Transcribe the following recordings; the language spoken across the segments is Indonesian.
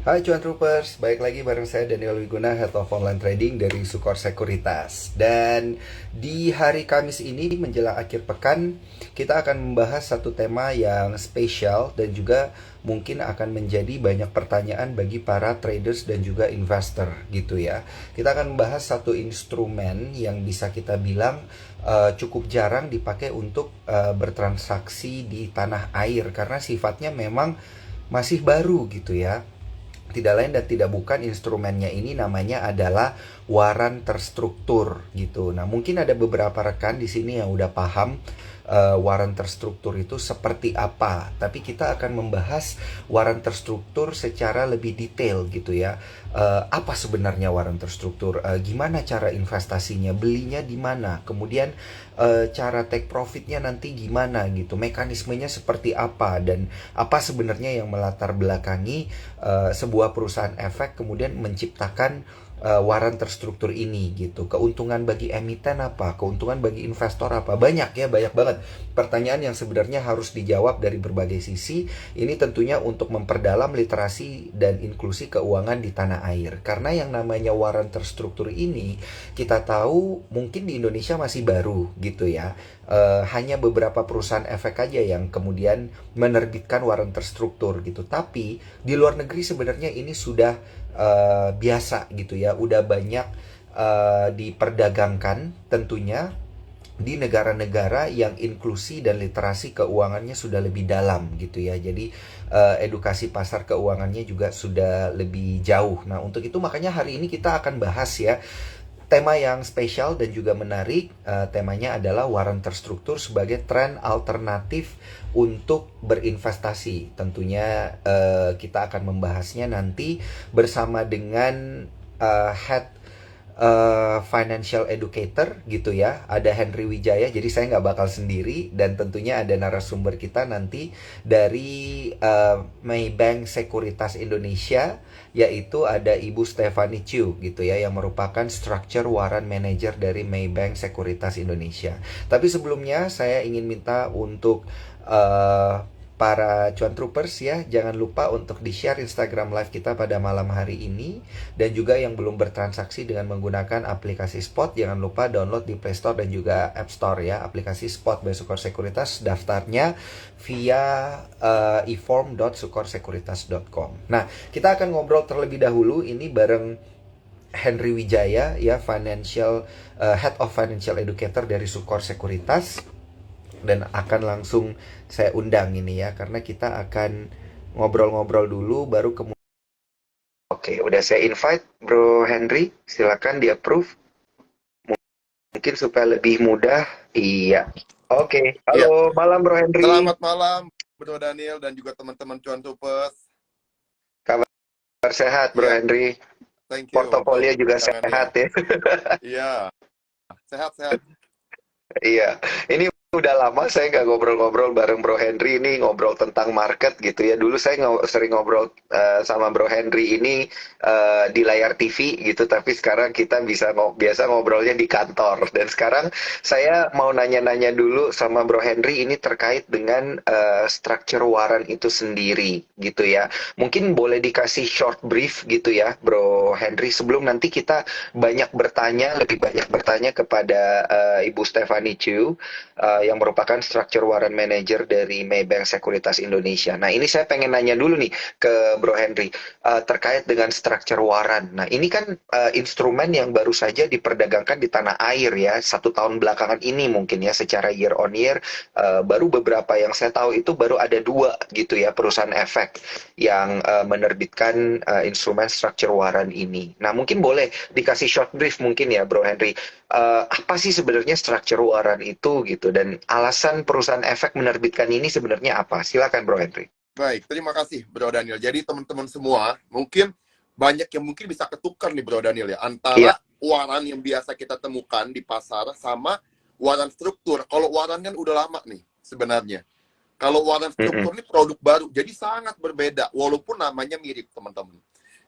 Hai Cuan Troopers, baik lagi bareng saya Daniel Wiguna, Head of Online Trading dari Sukor Sekuritas. Dan di hari Kamis ini menjelang akhir pekan, kita akan membahas satu tema yang spesial dan juga mungkin akan menjadi banyak pertanyaan bagi para traders dan juga investor gitu ya. Kita akan membahas satu instrumen yang bisa kita bilang cukup jarang dipakai untuk bertransaksi di tanah air karena sifatnya memang masih baru gitu ya. Tidak lain dan tidak bukan instrumennya ini namanya adalah waran terstruktur gitu. Nah, mungkin ada beberapa rekan di sini yang udah paham waran terstruktur itu seperti apa. Tapi kita akan membahas waran terstruktur secara lebih detail gitu ya. Apa sebenarnya waran terstruktur? Gimana cara investasinya? Belinya di mana? Kemudian cara take profitnya nanti gimana gitu? Mekanismenya seperti apa? Dan apa sebenarnya yang melatar belakangi sebuah perusahaan efek kemudian menciptakan waran terstruktur ini gitu. Keuntungan bagi emiten apa? Keuntungan bagi investor apa? Banyak ya, banyak banget pertanyaan yang sebenarnya harus dijawab dari berbagai sisi. Ini tentunya untuk memperdalam literasi dan inklusi keuangan di tanah air. Karena yang namanya waran terstruktur ini kita tahu mungkin di Indonesia masih baru gitu ya. Hanya beberapa perusahaan efek aja yang kemudian menerbitkan waran terstruktur gitu. Tapi di luar negeri sebenarnya ini sudah biasa gitu ya, udah banyak diperdagangkan tentunya di negara-negara yang inklusi dan literasi keuangannya sudah lebih dalam gitu ya. Jadi edukasi pasar keuangannya juga sudah lebih jauh. Nah, untuk itu makanya hari ini kita akan bahas ya tema yang spesial dan juga menarik. Temanya adalah waran terstruktur sebagai tren alternatif untuk berinvestasi. Tentunya kita akan membahasnya nanti bersama dengan head financial educator gitu ya. Ada Henry Wijaya, jadi saya nggak bakal sendiri. Dan tentunya ada narasumber kita nanti dari Maybank Sekuritas Indonesia, yaitu ada Ibu Stephanie Chiu gitu ya, yang merupakan Structure Warrant Manager dari Maybank Sekuritas Indonesia. Tapi sebelumnya saya ingin minta untuk para cuan troopers ya, jangan lupa untuk di-share Instagram live kita pada malam hari ini. Dan juga yang belum bertransaksi dengan menggunakan aplikasi Spot, jangan lupa download di Play Store dan juga App Store ya, aplikasi Spot by Sukor Sekuritas. Daftarnya via eform.sukorsekuritas.com. Nah, kita akan ngobrol terlebih dahulu ini bareng Henry Wijaya ya, Head of Financial Educator dari Sukor Sekuritas. Dan akan langsung saya undang ini ya, karena kita akan ngobrol-ngobrol dulu baru kemudian. Oke, udah saya invite Bro Henry, silakan di approve. Mungkin supaya lebih mudah. Iya. Oke, Iya, halo malam Bro Henry. selamat malam Bro Daniel dan juga teman-teman Cuan Tupes. Kabar sehat Bro Iya, Henry. thank you Portofolio untuk juga undangannya. sehat ya. Iya, sehat-sehat. Iya, ini udah lama saya nggak ngobrol-ngobrol bareng Bro Henry, ini ngobrol tentang market gitu ya. Dulu saya sering ngobrol sama Bro Henry ini di layar TV gitu, tapi sekarang kita bisa biasa ngobrolnya di kantor. Dan sekarang saya mau nanya-nanya dulu sama Bro Henry ini terkait dengan structure warrant itu sendiri gitu ya. Mungkin boleh dikasih short brief gitu ya Bro Henry, sebelum nanti kita lebih banyak bertanya kepada Ibu Stephanie Chu yang merupakan Structure Warrant Manager dari Maybank Sekuritas Indonesia. Nah, ini saya pengen nanya dulu nih ke Bro Henry terkait dengan Structure Warrant. Nah, ini kan instrumen yang baru saja diperdagangkan di tanah air ya, 1 tahun belakangan ini mungkin ya, secara year on year. Baru beberapa yang saya tahu itu baru ada 2 gitu ya, perusahaan efek yang menerbitkan instrumen Structure Warrant ini. Nah, mungkin boleh dikasih short brief mungkin ya Bro Henry, apa sih sebenarnya structure warrant itu gitu, dan alasan perusahaan efek menerbitkan ini sebenarnya apa? Silakan Bro Henry. Baik, terima kasih Bro Daniel. Jadi teman-teman semua, mungkin banyak yang mungkin bisa ketukar nih Bro Daniel ya, Iya. antara waran yang biasa kita temukan di pasar sama waran struktur. Kalau waran kan udah lama nih sebenarnya. Kalau waran Mm-mm. struktur ini produk baru, jadi sangat berbeda walaupun namanya mirip teman-teman.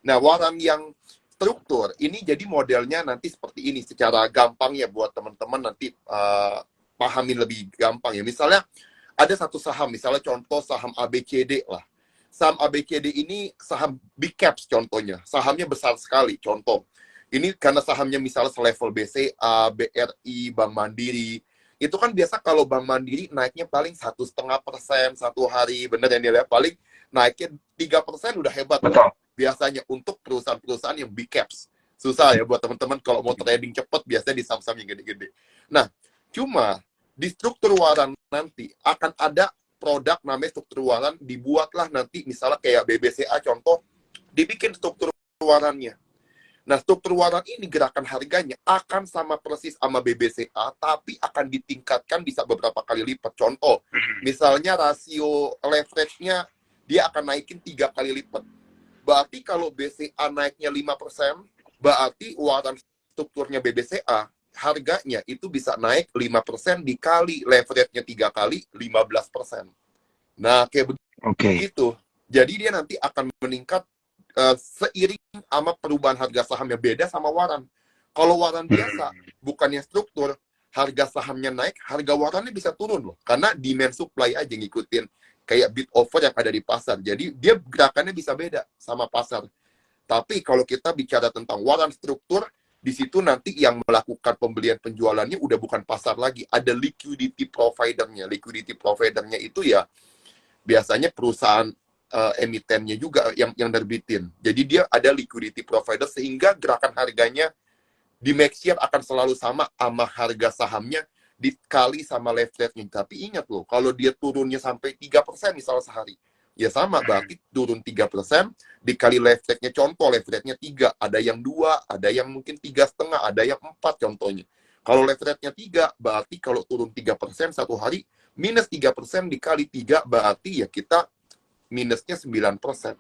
Nah, waran yang struktur ini jadi modelnya nanti seperti ini secara gampang ya, buat teman-teman nanti pahami lebih gampang ya. Misalnya ada satu saham, misalnya contoh saham ABCD lah. saham ABCD ini saham big caps contohnya, sahamnya besar sekali. Contoh, ini karena sahamnya misalnya selevel BCA, BRI, Bank Mandiri, itu kan biasa kalau Bank Mandiri naiknya paling 1,5% satu hari, bener ya nilai paling naiknya 3% udah hebat tuh. Betul. Biasanya untuk perusahaan-perusahaan yang big caps. Susah ya buat teman-teman kalau mau trading cepet biasanya di saham-saham yang gede-gede. Nah, cuma di struktur waran nanti akan ada produk namanya struktur waran, dibuatlah nanti misalnya kayak BBCA contoh, dibikin struktur warannya. Nah, struktur waran ini gerakan harganya akan sama persis sama BBCA, tapi akan ditingkatkan bisa beberapa kali lipat. Contoh, misalnya rasio leverage-nya dia akan naikin 3 kali lipat. Berarti kalau BCA naiknya 5%, berarti waran strukturnya BBCA, harganya itu bisa naik 5% dikali leverage-nya 3 kali, 15%. Nah, kayak begitu. Jadi dia nanti akan meningkat seiring sama perubahan harga saham yang beda sama waran. Kalau waran biasa, bukannya struktur, harga sahamnya naik, harga warannya bisa turun loh. Karena demand supply aja ngikutin kayak bid offer yang ada di pasar. Jadi dia gerakannya bisa beda sama pasar. Tapi kalau kita bicara tentang waran struktur, di situ nanti yang melakukan pembelian penjualannya udah bukan pasar lagi. Ada liquidity provider-nya. Liquidity provider-nya itu ya biasanya perusahaan emitennya juga yang nerbitin. Jadi dia ada liquidity provider sehingga gerakan harganya di next year akan selalu sama harga sahamnya dikali sama leverage-nya. Tapi ingat loh, kalau dia turunnya sampai 3% misalnya sehari, ya sama, berarti turun 3% dikali leverage-nya. Contoh, leverage-nya 3, ada yang 2, ada yang mungkin 3,5, ada yang 4 contohnya. Kalau leverage-nya 3, berarti kalau turun 3% satu hari, minus 3% dikali 3, berarti ya kita minusnya 9%.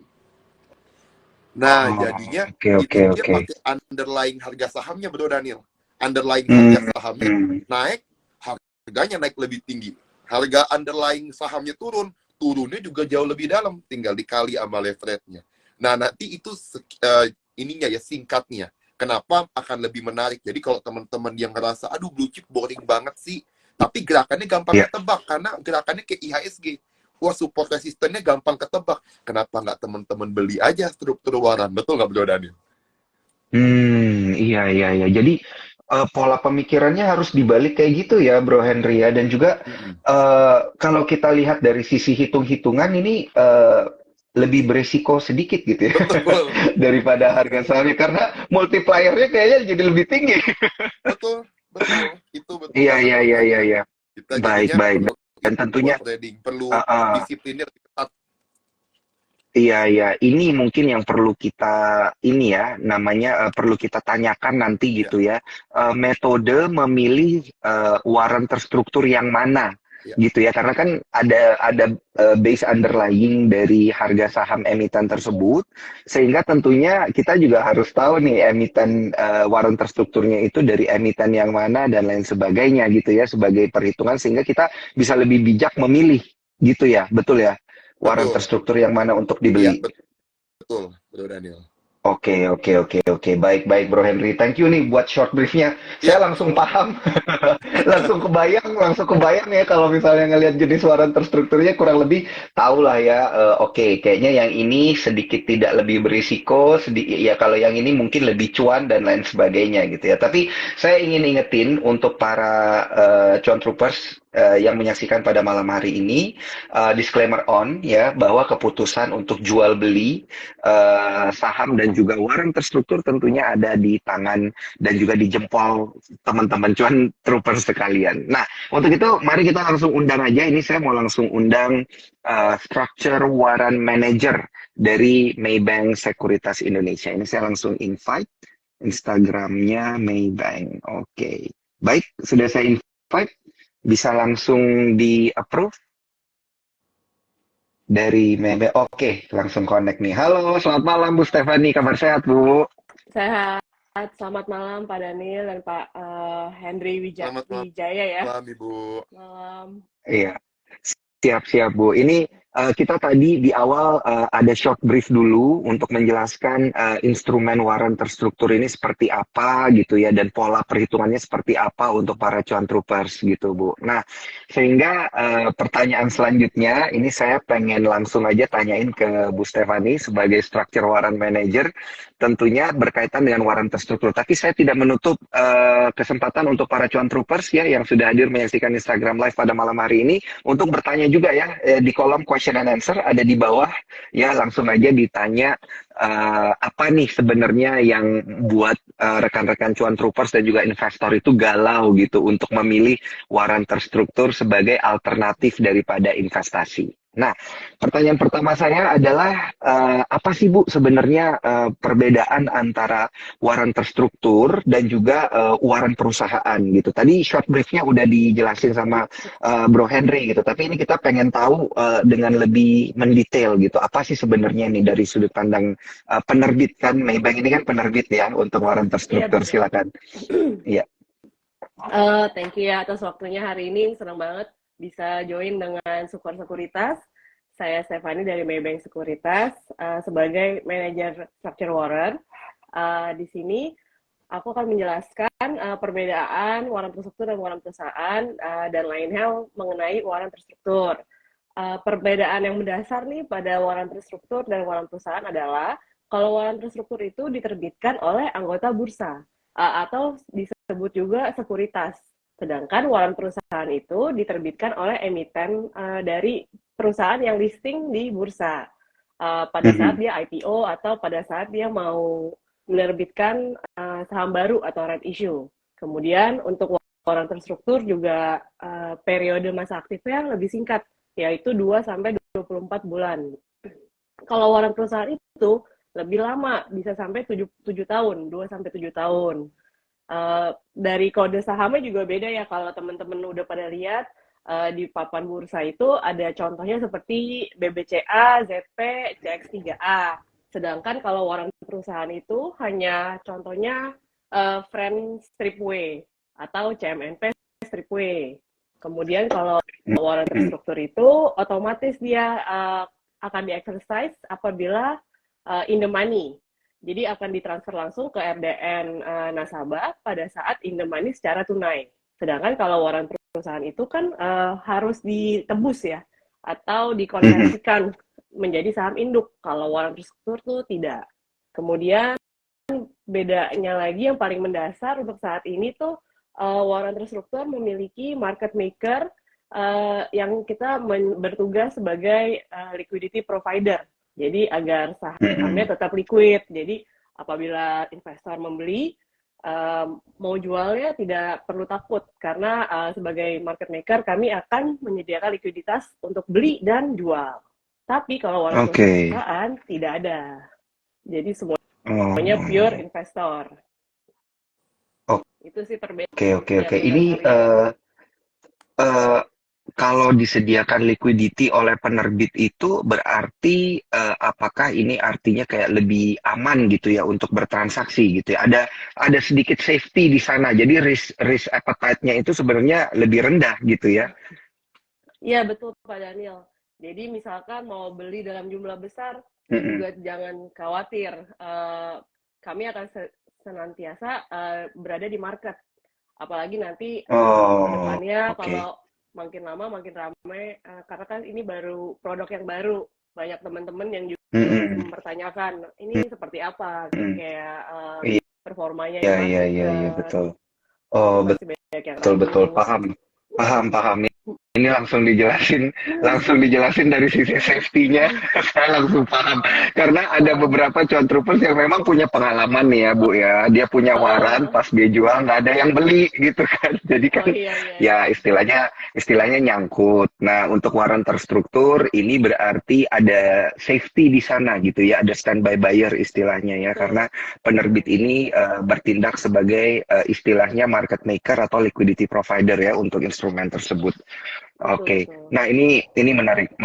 Nah, jadinya itu dia pakai underlying harga sahamnya, Bro Daniel. Underlying harga sahamnya naik, harganya naik lebih tinggi. Harga underlying sahamnya turun, turunnya juga jauh lebih dalam, tinggal dikali sama leverage-nya. Nah, nanti itu ininya ya singkatnya. Kenapa akan lebih menarik? Jadi kalau teman-teman yang ngerasa, aduh blue chip boring banget sih, tapi gerakannya gampang ketebak karena gerakannya kayak IHSG. Wah, support resistennya gampang ketebak. Kenapa nggak teman-teman beli aja struktur waran? Betul nggak, Bro Daniel? Iya. Jadi pola pemikirannya harus dibalik kayak gitu ya, Bro Henry ya. Dan juga kalau kita lihat dari sisi hitung-hitungan ini lebih beresiko sedikit gitu ya Betul. daripada harga sahamnya karena multipliernya kayaknya jadi lebih tinggi. Betul. Itu betul Iya. banget, Bro Daniel. Iya. Kita Baik. jadinya perlu Dan itu tentunya buat trading. Perlu uh, uh, disiplinnya lebih ketat. Iya. Ini mungkin yang perlu kita ini ya, namanya perlu kita tanyakan nanti Iya. gitu ya. Metode memilih waran terstruktur yang mana Iya. gitu ya. Karena kan ada base underlying dari harga saham emiten tersebut, sehingga tentunya kita juga harus tahu nih emiten waran terstrukturnya itu dari emiten yang mana dan lain sebagainya gitu ya sebagai perhitungan sehingga kita bisa lebih bijak memilih gitu ya. Betul ya? Waran Betul. terstruktur yang mana untuk Iya, dibeli. betul, Bro Daniel. Oke. Baik, Bro Henry. Thank you nih buat short briefnya. Iya, Saya langsung sama-sama. paham, langsung kebayang ya kalau misalnya ngelihat jenis waran terstrukturnya kurang lebih tahu lah ya. Oke, kayaknya yang ini sedikit tidak lebih berisiko, ya kalau yang ini mungkin lebih cuan dan lain sebagainya gitu ya. Tapi saya ingin ingetin untuk para cuan troopers yang menyaksikan pada malam hari ini, disclaimer on ya bahwa keputusan untuk jual beli saham dan juga waran terstruktur tentunya ada di tangan dan juga di jempol teman-teman cuan troopers sekalian. Nah, untuk itu mari kita langsung undang aja. Ini saya mau langsung undang Structure Waran Manager dari Maybank Sekuritas Indonesia. Ini saya langsung invite Instagramnya Maybank. Oke. Baik, sudah saya invite. Bisa langsung di approve dari Maybank. Oke, langsung connect nih. Halo, selamat malam Bu Stefani. Kabar sehat, Bu? Sehat. Selamat malam Pak Daniel dan Pak Henry Selamat Wijaya ya. malam, Ibu. Malam. Iya, siap Bu. Ini kita tadi di awal ada short brief dulu untuk menjelaskan instrumen warrant terstruktur ini seperti apa gitu ya, dan pola perhitungannya seperti apa untuk para cuan troopers gitu Bu. Nah, sehingga pertanyaan selanjutnya ini saya pengen langsung aja tanyain ke Bu Stefani sebagai structure warrant manager, tentunya berkaitan dengan warrant terstruktur. Tapi saya tidak menutup kesempatan untuk para cuan troopers ya yang sudah hadir menyaksikan Instagram Live pada malam hari ini untuk bertanya juga ya, di kolom question and answer ada di bawah ya, langsung aja ditanya apa nih sebenarnya yang buat rekan-rekan cuan troopers dan juga investor itu galau gitu untuk memilih warrant terstruktur sebagai alternatif daripada investasi. Nah, pertanyaan pertama saya adalah apa sih Bu sebenarnya perbedaan antara warrant terstruktur dan juga warrant perusahaan gitu. Tadi short briefnya udah dijelasin sama Bro Henry gitu, tapi ini kita pengen tahu dengan lebih mendetail gitu. Apa sih sebenarnya nih dari sudut pandang penerbit, kan Maybank ini kan penerbit ya untuk warrant Iya, terstruktur, betul. silakan. Iya. Thank you ya atas waktunya hari ini. Senang banget bisa join dengan Sukor Sekuritas. Saya Stefani dari Maybank Sekuritas sebagai manajer structure warrant. Di sini aku akan menjelaskan perbedaan warrant terstruktur dan warrant perusahaan dan lain hal mengenai warrant terstruktur. Perbedaan yang mendasar nih pada warrant terstruktur dan warrant perusahaan adalah kalau warrant terstruktur itu diterbitkan oleh anggota bursa atau disebut juga sekuritas. Sedangkan warrant perusahaan itu diterbitkan oleh emiten dari perusahaan yang listing di bursa pada saat dia IPO atau pada saat dia mau menerbitkan saham baru atau right issue. Kemudian untuk warrant terstruktur juga periode masa aktifnya lebih singkat, yaitu 2-24 bulan. Kalau warrant perusahaan itu lebih lama, bisa sampai 7 tahun, 2-7 tahun. Dari kode sahamnya juga beda ya, kalau teman-teman udah pada lihat di papan bursa itu ada contohnya seperti BBCA, ZP, CX3A. Sedangkan kalau warrant perusahaan itu hanya contohnya Friend Stripway atau CMNP Stripway. Kemudian kalau warrant terstruktur itu otomatis dia akan di-exercise apabila in the money. Jadi akan ditransfer langsung ke RDN nasabah pada saat in the money secara tunai. Sedangkan kalau warrant perusahaan itu kan harus ditebus ya, atau dikonversikan menjadi saham induk. Kalau warrant terstruktur tuh tidak. Kemudian bedanya lagi yang paling mendasar untuk saat ini tuh warrant terstruktur memiliki market maker yang kita bertugas sebagai liquidity provider. Jadi agar sahamnya tetap liquid. Jadi apabila investor membeli, mau jualnya tidak perlu takut karena sebagai market maker kami akan menyediakan likuiditas untuk beli dan jual. Tapi kalau warrant perusahaan tidak ada. Jadi semuanya pure investor. Itu sih perbedaan. Oke. Ini kalau disediakan liquidity oleh penerbit itu berarti apakah ini artinya kayak lebih aman gitu ya untuk bertransaksi gitu ya? Ada sedikit safety di sana. Jadi risk appetite-nya itu sebenarnya lebih rendah gitu ya? Iya betul Pak Daniel. Jadi misalkan mau beli dalam jumlah besar juga jangan khawatir. Kami akan senantiasa berada di market. Apalagi nanti kedepannya kalau makin lama makin ramai karena kan ini baru produk yang baru, banyak teman-teman yang juga mempertanyakan ini seperti apa kayak performanya iya betul. Betul paham. Ini langsung dijelasin dari sisi safety-nya. Saya langsung paham karena ada beberapa cuan troopers yang memang punya pengalaman nih ya Bu ya, dia punya warrant pas dia jual nggak ada yang beli gitu kan, jadi kan ya istilahnya nyangkut. Nah untuk warrant terstruktur ini berarti ada safety di sana gitu ya, ada standby buyer istilahnya ya, karena penerbit ini bertindak sebagai istilahnya market maker atau liquidity provider ya untuk instrumen tersebut. Oke. Nah ini menarik.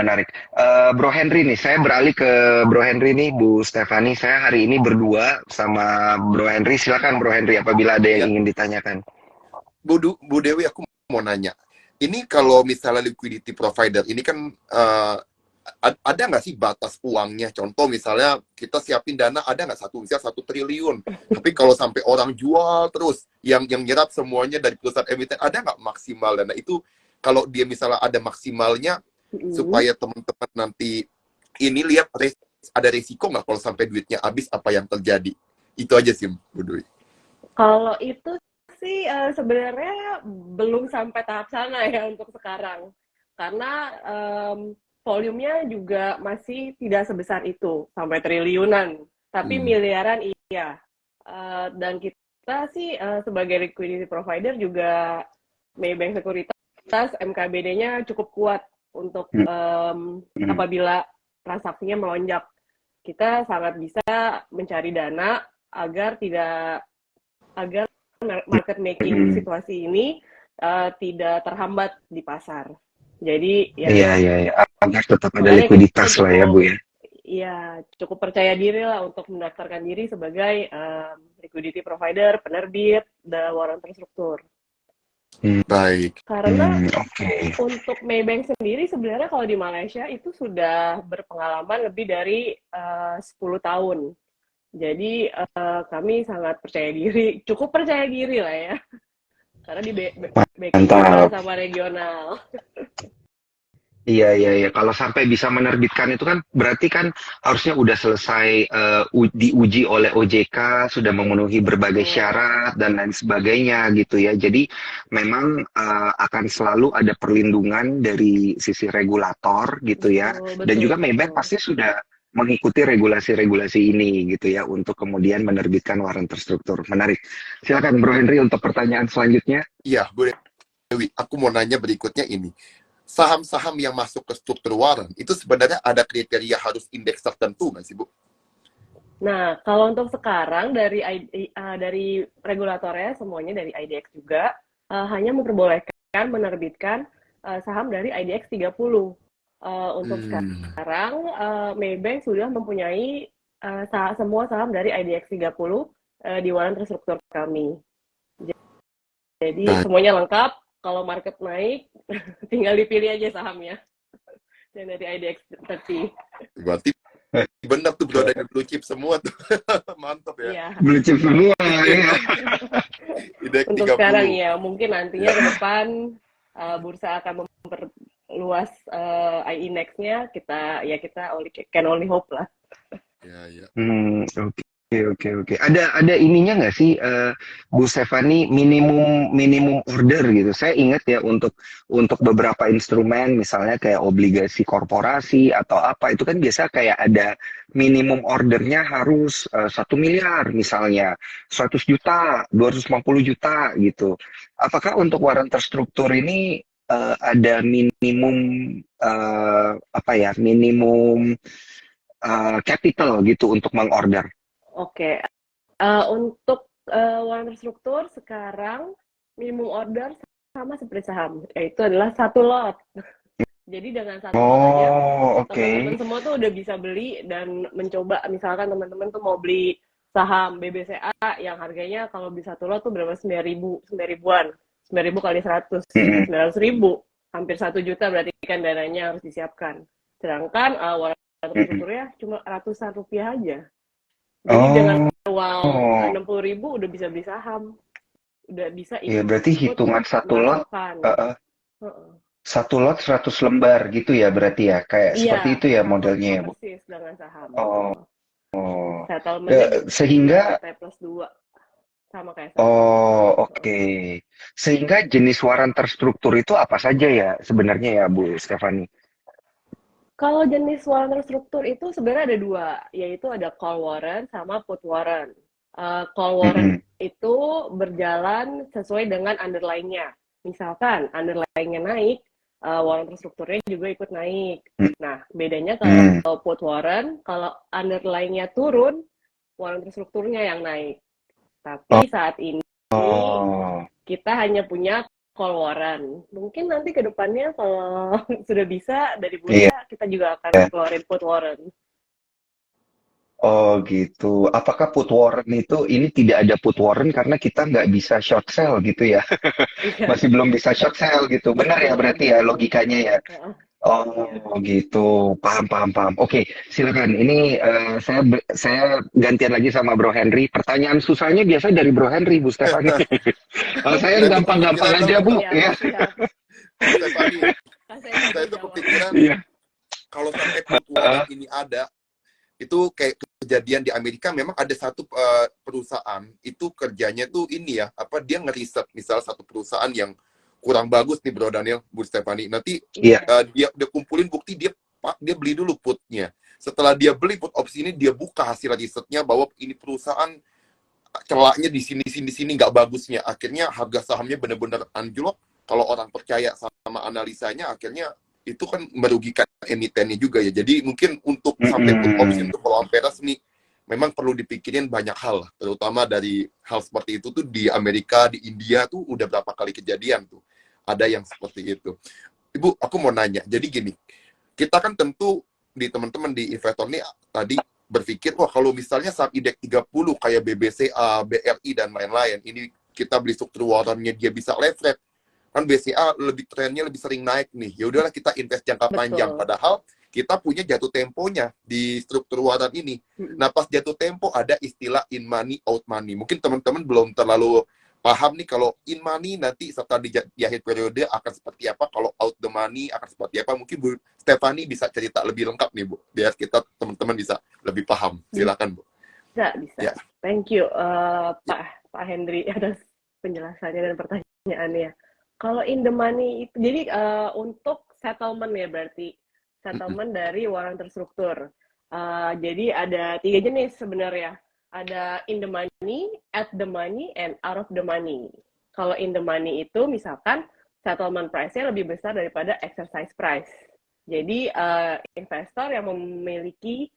Bro Henry nih, saya beralih ke Bro Henry nih, Bu Stefani. Saya hari ini berdua sama Bro Henry. Silakan Bro Henry apabila ada yang ingin ditanyakan. Bu Dewi, aku mau nanya. Ini kalau misalnya liquidity provider, ini kan ada nggak sih batas uangnya? Contoh misalnya kita siapin dana, ada nggak misal 1 triliun. Tapi kalau sampai orang jual terus, yang nyerap semuanya dari perusahaan emiten, ada nggak maksimal dana itu? Kalau dia misalnya ada maksimalnya, supaya teman-teman nanti ini lihat ada resiko nggak kalau sampai duitnya habis, apa yang terjadi? Itu aja sih, Bu Dwi. Kalau itu sih sebenarnya belum sampai tahap sana ya untuk sekarang. Karena volumenya juga masih tidak sebesar itu, sampai triliunan. Tapi miliaran iya. Dan kita sih sebagai liquidity provider juga Maybank Sekuritas MKBD-nya cukup kuat untuk apabila transaksinya melonjak. Kita sangat bisa mencari dana agar market making situasi ini tidak terhambat di pasar. Jadi Iya, agar tetap ada likuiditas lah ya, Bu ya. Iya, cukup percaya diri lah untuk mendaftarkan diri sebagai liquidity provider, penerbit, dan warrant terstruktur. Baik. Karena untuk Maybank sendiri sebenarnya kalau di Malaysia itu sudah berpengalaman lebih dari 10 tahun. Jadi kami sangat percaya diri, cukup percaya diri lah ya. Karena di backing sama regional. Iya. Kalau sampai bisa menerbitkan itu kan berarti kan harusnya udah selesai diuji oleh OJK, sudah memenuhi berbagai syarat dan lain sebagainya gitu ya. Jadi memang akan selalu ada perlindungan dari sisi regulator gitu ya. Dan juga Maybank pasti sudah mengikuti regulasi-regulasi ini gitu ya untuk kemudian menerbitkan warrant terstruktur. Menarik. Silakan Bro Henry untuk pertanyaan selanjutnya. Iya, Bu Dewi, aku mau nanya berikutnya ini. Saham-saham yang masuk ke struktur warrant itu sebenarnya ada kriteria harus indeks tertentu nggak sih, Bu? Nah, kalau untuk sekarang dari regulatornya semuanya dari IDX juga hanya memperbolehkan menerbitkan saham dari IDX 30. Untuk sekarang Maybank sudah mempunyai semua saham dari IDX 30 di warrant terstruktur kami. Jadi semuanya lengkap. Kalau market naik, tinggal dipilih aja sahamnya. Dan dari IDX 30. Berarti benar tuh, bro, dari blue chip semua tuh. Mantap ya. Iya. Blue chip semua ya. Untuk sekarang ya, mungkin nantinya ke depan bursa akan memperluas index-nya. Kita can only hope lah. Ya. Oke. Ada ininya nggak sih, Bu Stefani, minimum order gitu? Saya ingat ya untuk beberapa instrumen, misalnya kayak obligasi korporasi atau apa, itu kan biasa kayak ada minimum ordernya harus 1 miliar misalnya, 100 juta, 250 juta gitu. Apakah untuk warrant terstruktur ini ada minimum minimum capital gitu untuk mengorder? Oke. Untuk warrant terstruktur sekarang minimum order sama seperti saham, yaitu adalah 1 lot. Jadi dengan 1 lot aja teman-teman semua tuh udah bisa beli dan mencoba. Misalkan teman-teman tuh mau beli saham BBCA yang harganya kalau beli 1 lot tuh berapa, 9.000-an, 9.000 kali 100, 900.000, hampir 1 juta berarti kan dananya harus disiapkan. Sedangkan warrant terstrukturnya cuma ratusan rupiah aja. Jadi dengan uang 60.000 udah bisa beli saham, udah bisa. Iya, berarti hitungan 1 lot, 1 lot 100 lembar gitu ya berarti ya, kayak seperti itu ya modelnya ya, Bu? Persis dengan saham. Sehingga T+2 sama kayak saham. Oke. Sehingga jenis warrant terstruktur itu apa saja ya sebenarnya ya, Bu Stefani? Kalau jenis warrant terstruktur itu sebenarnya ada 2, yaitu ada call warrant sama put warrant. Call warrant itu berjalan sesuai dengan underlying-nya. Misalkan underlying-nya naik, warrant terstrukturnya juga ikut naik. Nah, bedanya kalau put warrant, kalau underlying-nya turun, warrant terstrukturnya yang naik. Tapi saat ini kita hanya punya call warrant. Mungkin nanti ke depannya kalau sudah bisa dari bursa kita juga akan keluarin put warrant. Oh gitu. Apakah put warrant itu ini tidak ada put warrant karena kita nggak bisa short sell gitu ya? Masih belum bisa short sell gitu. Benar ya berarti ya logikanya ya? Oh gitu, paham paham paham. Oke, silakan. Ini saya gantian lagi sama Bro Henry. Pertanyaan susahnya biasa dari Bro Henry, Bu Stefani. Kalau saya Saya yang tuh gampang-gampang kepikiran aja, banget tuh, Bu. Siap, Ya, siap. Bu Stefani. Kak Sefa Saya dulu tuh jawab. kepikiran iya. kalau sampai kultural ini ada, itu kayak kejadian di Amerika. Memang ada satu perusahaan itu kerjanya tuh ini ya, apa dia ngeriset misal satu perusahaan yang kurang bagus nih Bro Daniel, Bu Stefani. Nanti Iya. Iya. dia kumpulin bukti, dia beli dulu putnya. Setelah dia beli put opsi ini, dia buka hasil risetnya bahwa ini perusahaan celaknya di sini nggak bagusnya. Akhirnya harga sahamnya benar-benar anjlok. Kalau orang percaya sama analisanya, akhirnya itu kan merugikan emitennya juga ya. Jadi mungkin untuk sampai put option Mm-mm. tuh kalau Amperas nih memang perlu dipikirin banyak hal, terutama dari hal seperti itu tuh di Amerika, di India tuh udah berapa kali kejadian tuh. Ada yang seperti itu. Ibu, aku mau nanya. Jadi gini, kita kan tentu di teman-teman di investor nih tadi berpikir, wah kalau misalnya saham indeks 30 kayak BBCA, BRI, dan lain-lain, ini kita beli struktur warannya dia bisa leverage, kan BCA lebih trennya lebih sering naik nih, ya udahlah kita invest jangka panjang, Betul. padahal kita punya jatuh temponya di struktur waran ini. Nah pas jatuh tempo ada istilah in money out money, mungkin teman-teman belum terlalu paham nih kalau in money nanti setelah di akhir periode akan seperti apa, kalau out the money akan seperti apa. Mungkin Bu Stefani bisa cerita lebih lengkap nih Bu, biar kita teman-teman bisa lebih paham. Silakan Bu. Bisa, bisa. Ya. Thank you, Pak Henry atas penjelasannya dan pertanyaannya. Kalau in the money itu, jadi untuk settlement ya berarti settlement dari waran terstruktur. Jadi ada 3 jenis sebenarnya. Ada in the money, at the money, and out of the money. Kalau in the money itu misalkan settlement price-nya lebih besar daripada exercise price. Jadi investor yang memiliki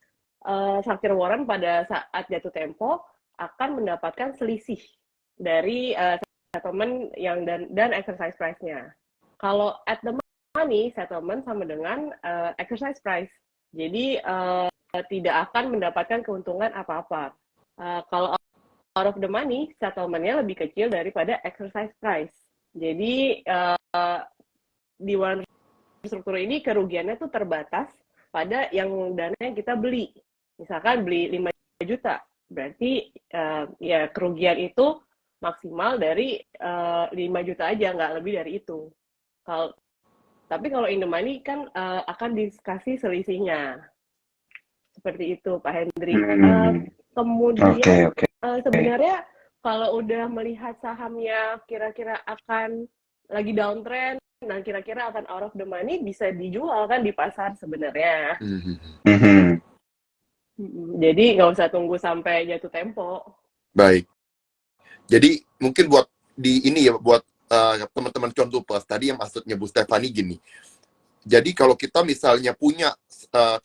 structure warrant pada saat jatuh tempo akan mendapatkan selisih dari settlement yang dan exercise price-nya. Kalau at the money, settlement sama dengan exercise price. Jadi tidak akan mendapatkan keuntungan apa-apa. Kalau out of the money, settlement-nya lebih kecil daripada exercise price. Jadi di warrant struktur ini kerugiannya tuh terbatas pada yang dana yang kita beli. Misalkan beli 5 juta, berarti ya kerugian itu maksimal dari 5 juta aja, nggak lebih dari itu. Tapi kalau in the money kan akan dikasih selisihnya. Seperti itu, Pak Hendri. Kemudian Oke. sebenarnya kalau udah melihat sahamnya kira-kira akan lagi downtrend dan kira-kira akan out of the money, bisa dijual kan di pasar sebenarnya. Jadi nggak usah tunggu sampai jatuh tempo. Baik. Jadi mungkin buat di ini ya, buat teman-teman contoh plus tadi yang maksudnya Bu Stefani gini. Jadi kalau kita misalnya punya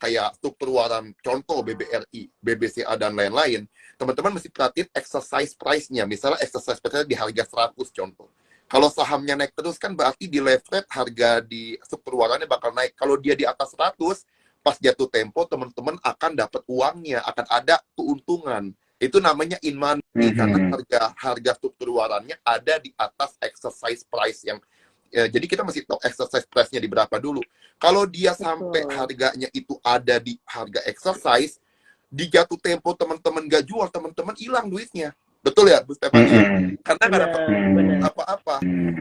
kayak struktur waran contoh BBRI, BBCA, dan lain-lain, teman-teman mesti perhatiin exercise price-nya. Misalnya exercise price-nya di harga 100 contoh. Kalau sahamnya naik terus kan berarti di leverage harga di struktur warannya bakal naik. Kalau dia di atas 100, pas jatuh tempo teman-teman akan dapat uangnya, akan ada keuntungan. Itu namanya in money karena harga struktur warannya ada di atas exercise price yang jadi kita mesti tahu exercise price-nya di berapa dulu. Kalau dia sampai harganya itu ada di harga exercise, di jatuh tempo teman-teman gak jual, teman-teman hilang duitnya. Betul ya, Bu Stefani? Karena nggak dapat apa-apa.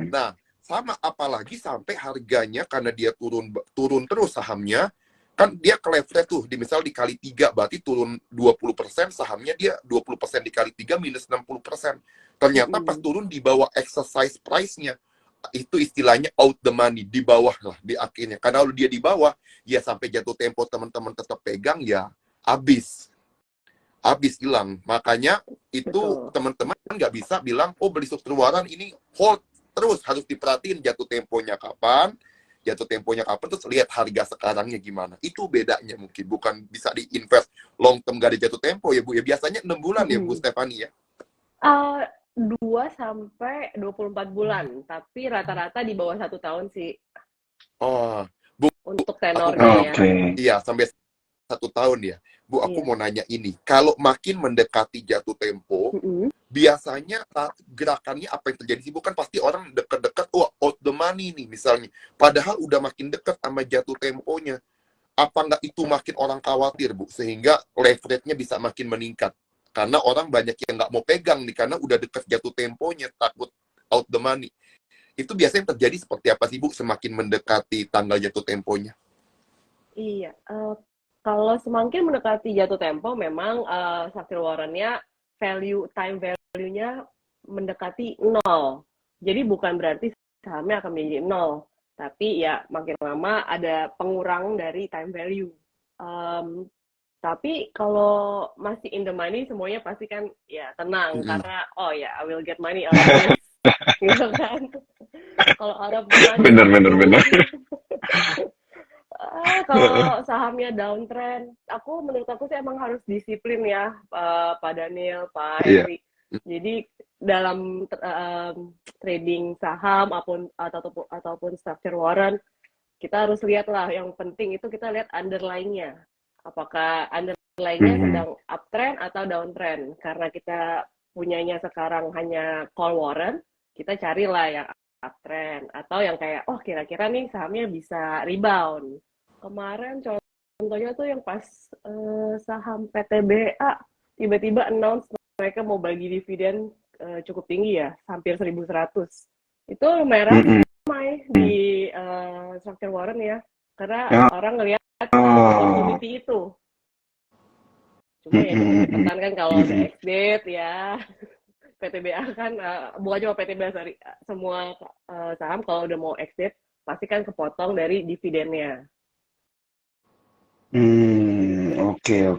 Nah, sama apalagi sampai harganya karena dia turun terus sahamnya, kan dia ke leverage tuh, misal dikali 3, berarti turun 20%, sahamnya dia 20% dikali 3 minus 60%. Ternyata pas turun di bawah exercise price-nya, itu istilahnya out the money, di bawah lah di akhirnya. Karena kalau dia di bawah, ya sampai jatuh tempo teman-teman tetap pegang, ya habis hilang. Makanya itu teman-teman nggak bisa bilang, oh beli struktur waran ini hold terus, harus diperhatiin jatuh temponya kapan, terus lihat harga sekarangnya gimana. Itu bedanya mungkin, bukan bisa diinvest long term gak ada jatuh tempo ya Bu. Ya biasanya 6 bulan ya Bu Stefani ya? 2 sampai 24 bulan, tapi rata-rata di bawah 1 tahun sih. Oh, Bu, untuk tenornya ya. Iya, sampai 1 tahun ya. Bu, aku mau nanya ini. Kalau makin mendekati jatuh tempo, biasanya gerakannya apa yang terjadi sih? Bukan pasti orang deket-deket, wah out the money nih misalnya. Padahal udah makin deket sama jatuh temponya. Apa nggak itu makin orang khawatir, Bu? Sehingga leverage-nya bisa makin meningkat. Karena orang banyak yang nggak mau pegang nih, karena udah deket jatuh temponya, takut out the money. Itu biasanya terjadi seperti apa sih, Bu, semakin mendekati tanggal jatuh temponya? Iya, kalau semakin mendekati jatuh tempo, memang structure warrant-nya time value-nya mendekati nol. Jadi bukan berarti sahamnya akan menjadi nol, tapi ya makin lama ada pengurang dari time value. Tapi kalau masih in the money, semuanya pasti kan ya tenang, karena oh ya I will get money out of this, gitu kan. Kalau out of the money, Bener. kalau sahamnya downtrend, menurut aku sih emang harus disiplin ya, Pak Daniel, Pak Iya. Henry. Jadi dalam trading saham ataupun structure warrant, kita harus lihat lah. Yang penting itu kita lihat underlying-nya. Apakah underlying-nya sedang uptrend atau downtrend? Karena kita punyanya sekarang hanya call warrant, kita carilah yang uptrend atau yang kayak kira-kira nih sahamnya bisa rebound. Kemarin contohnya tuh yang pas saham PTBA tiba-tiba announce mereka mau bagi dividen cukup tinggi ya, hampir 1.100. Itu lumayan ramai di structure warrant ya, karena orang ngelihat opportunity itu. Cuma ya jangan cepetan kan kalau udah exit ya. PTBA kan bukan cuma PTBA, sorry, semua saham kalau udah mau exit pasti kan kepotong dari dividennya. Oke.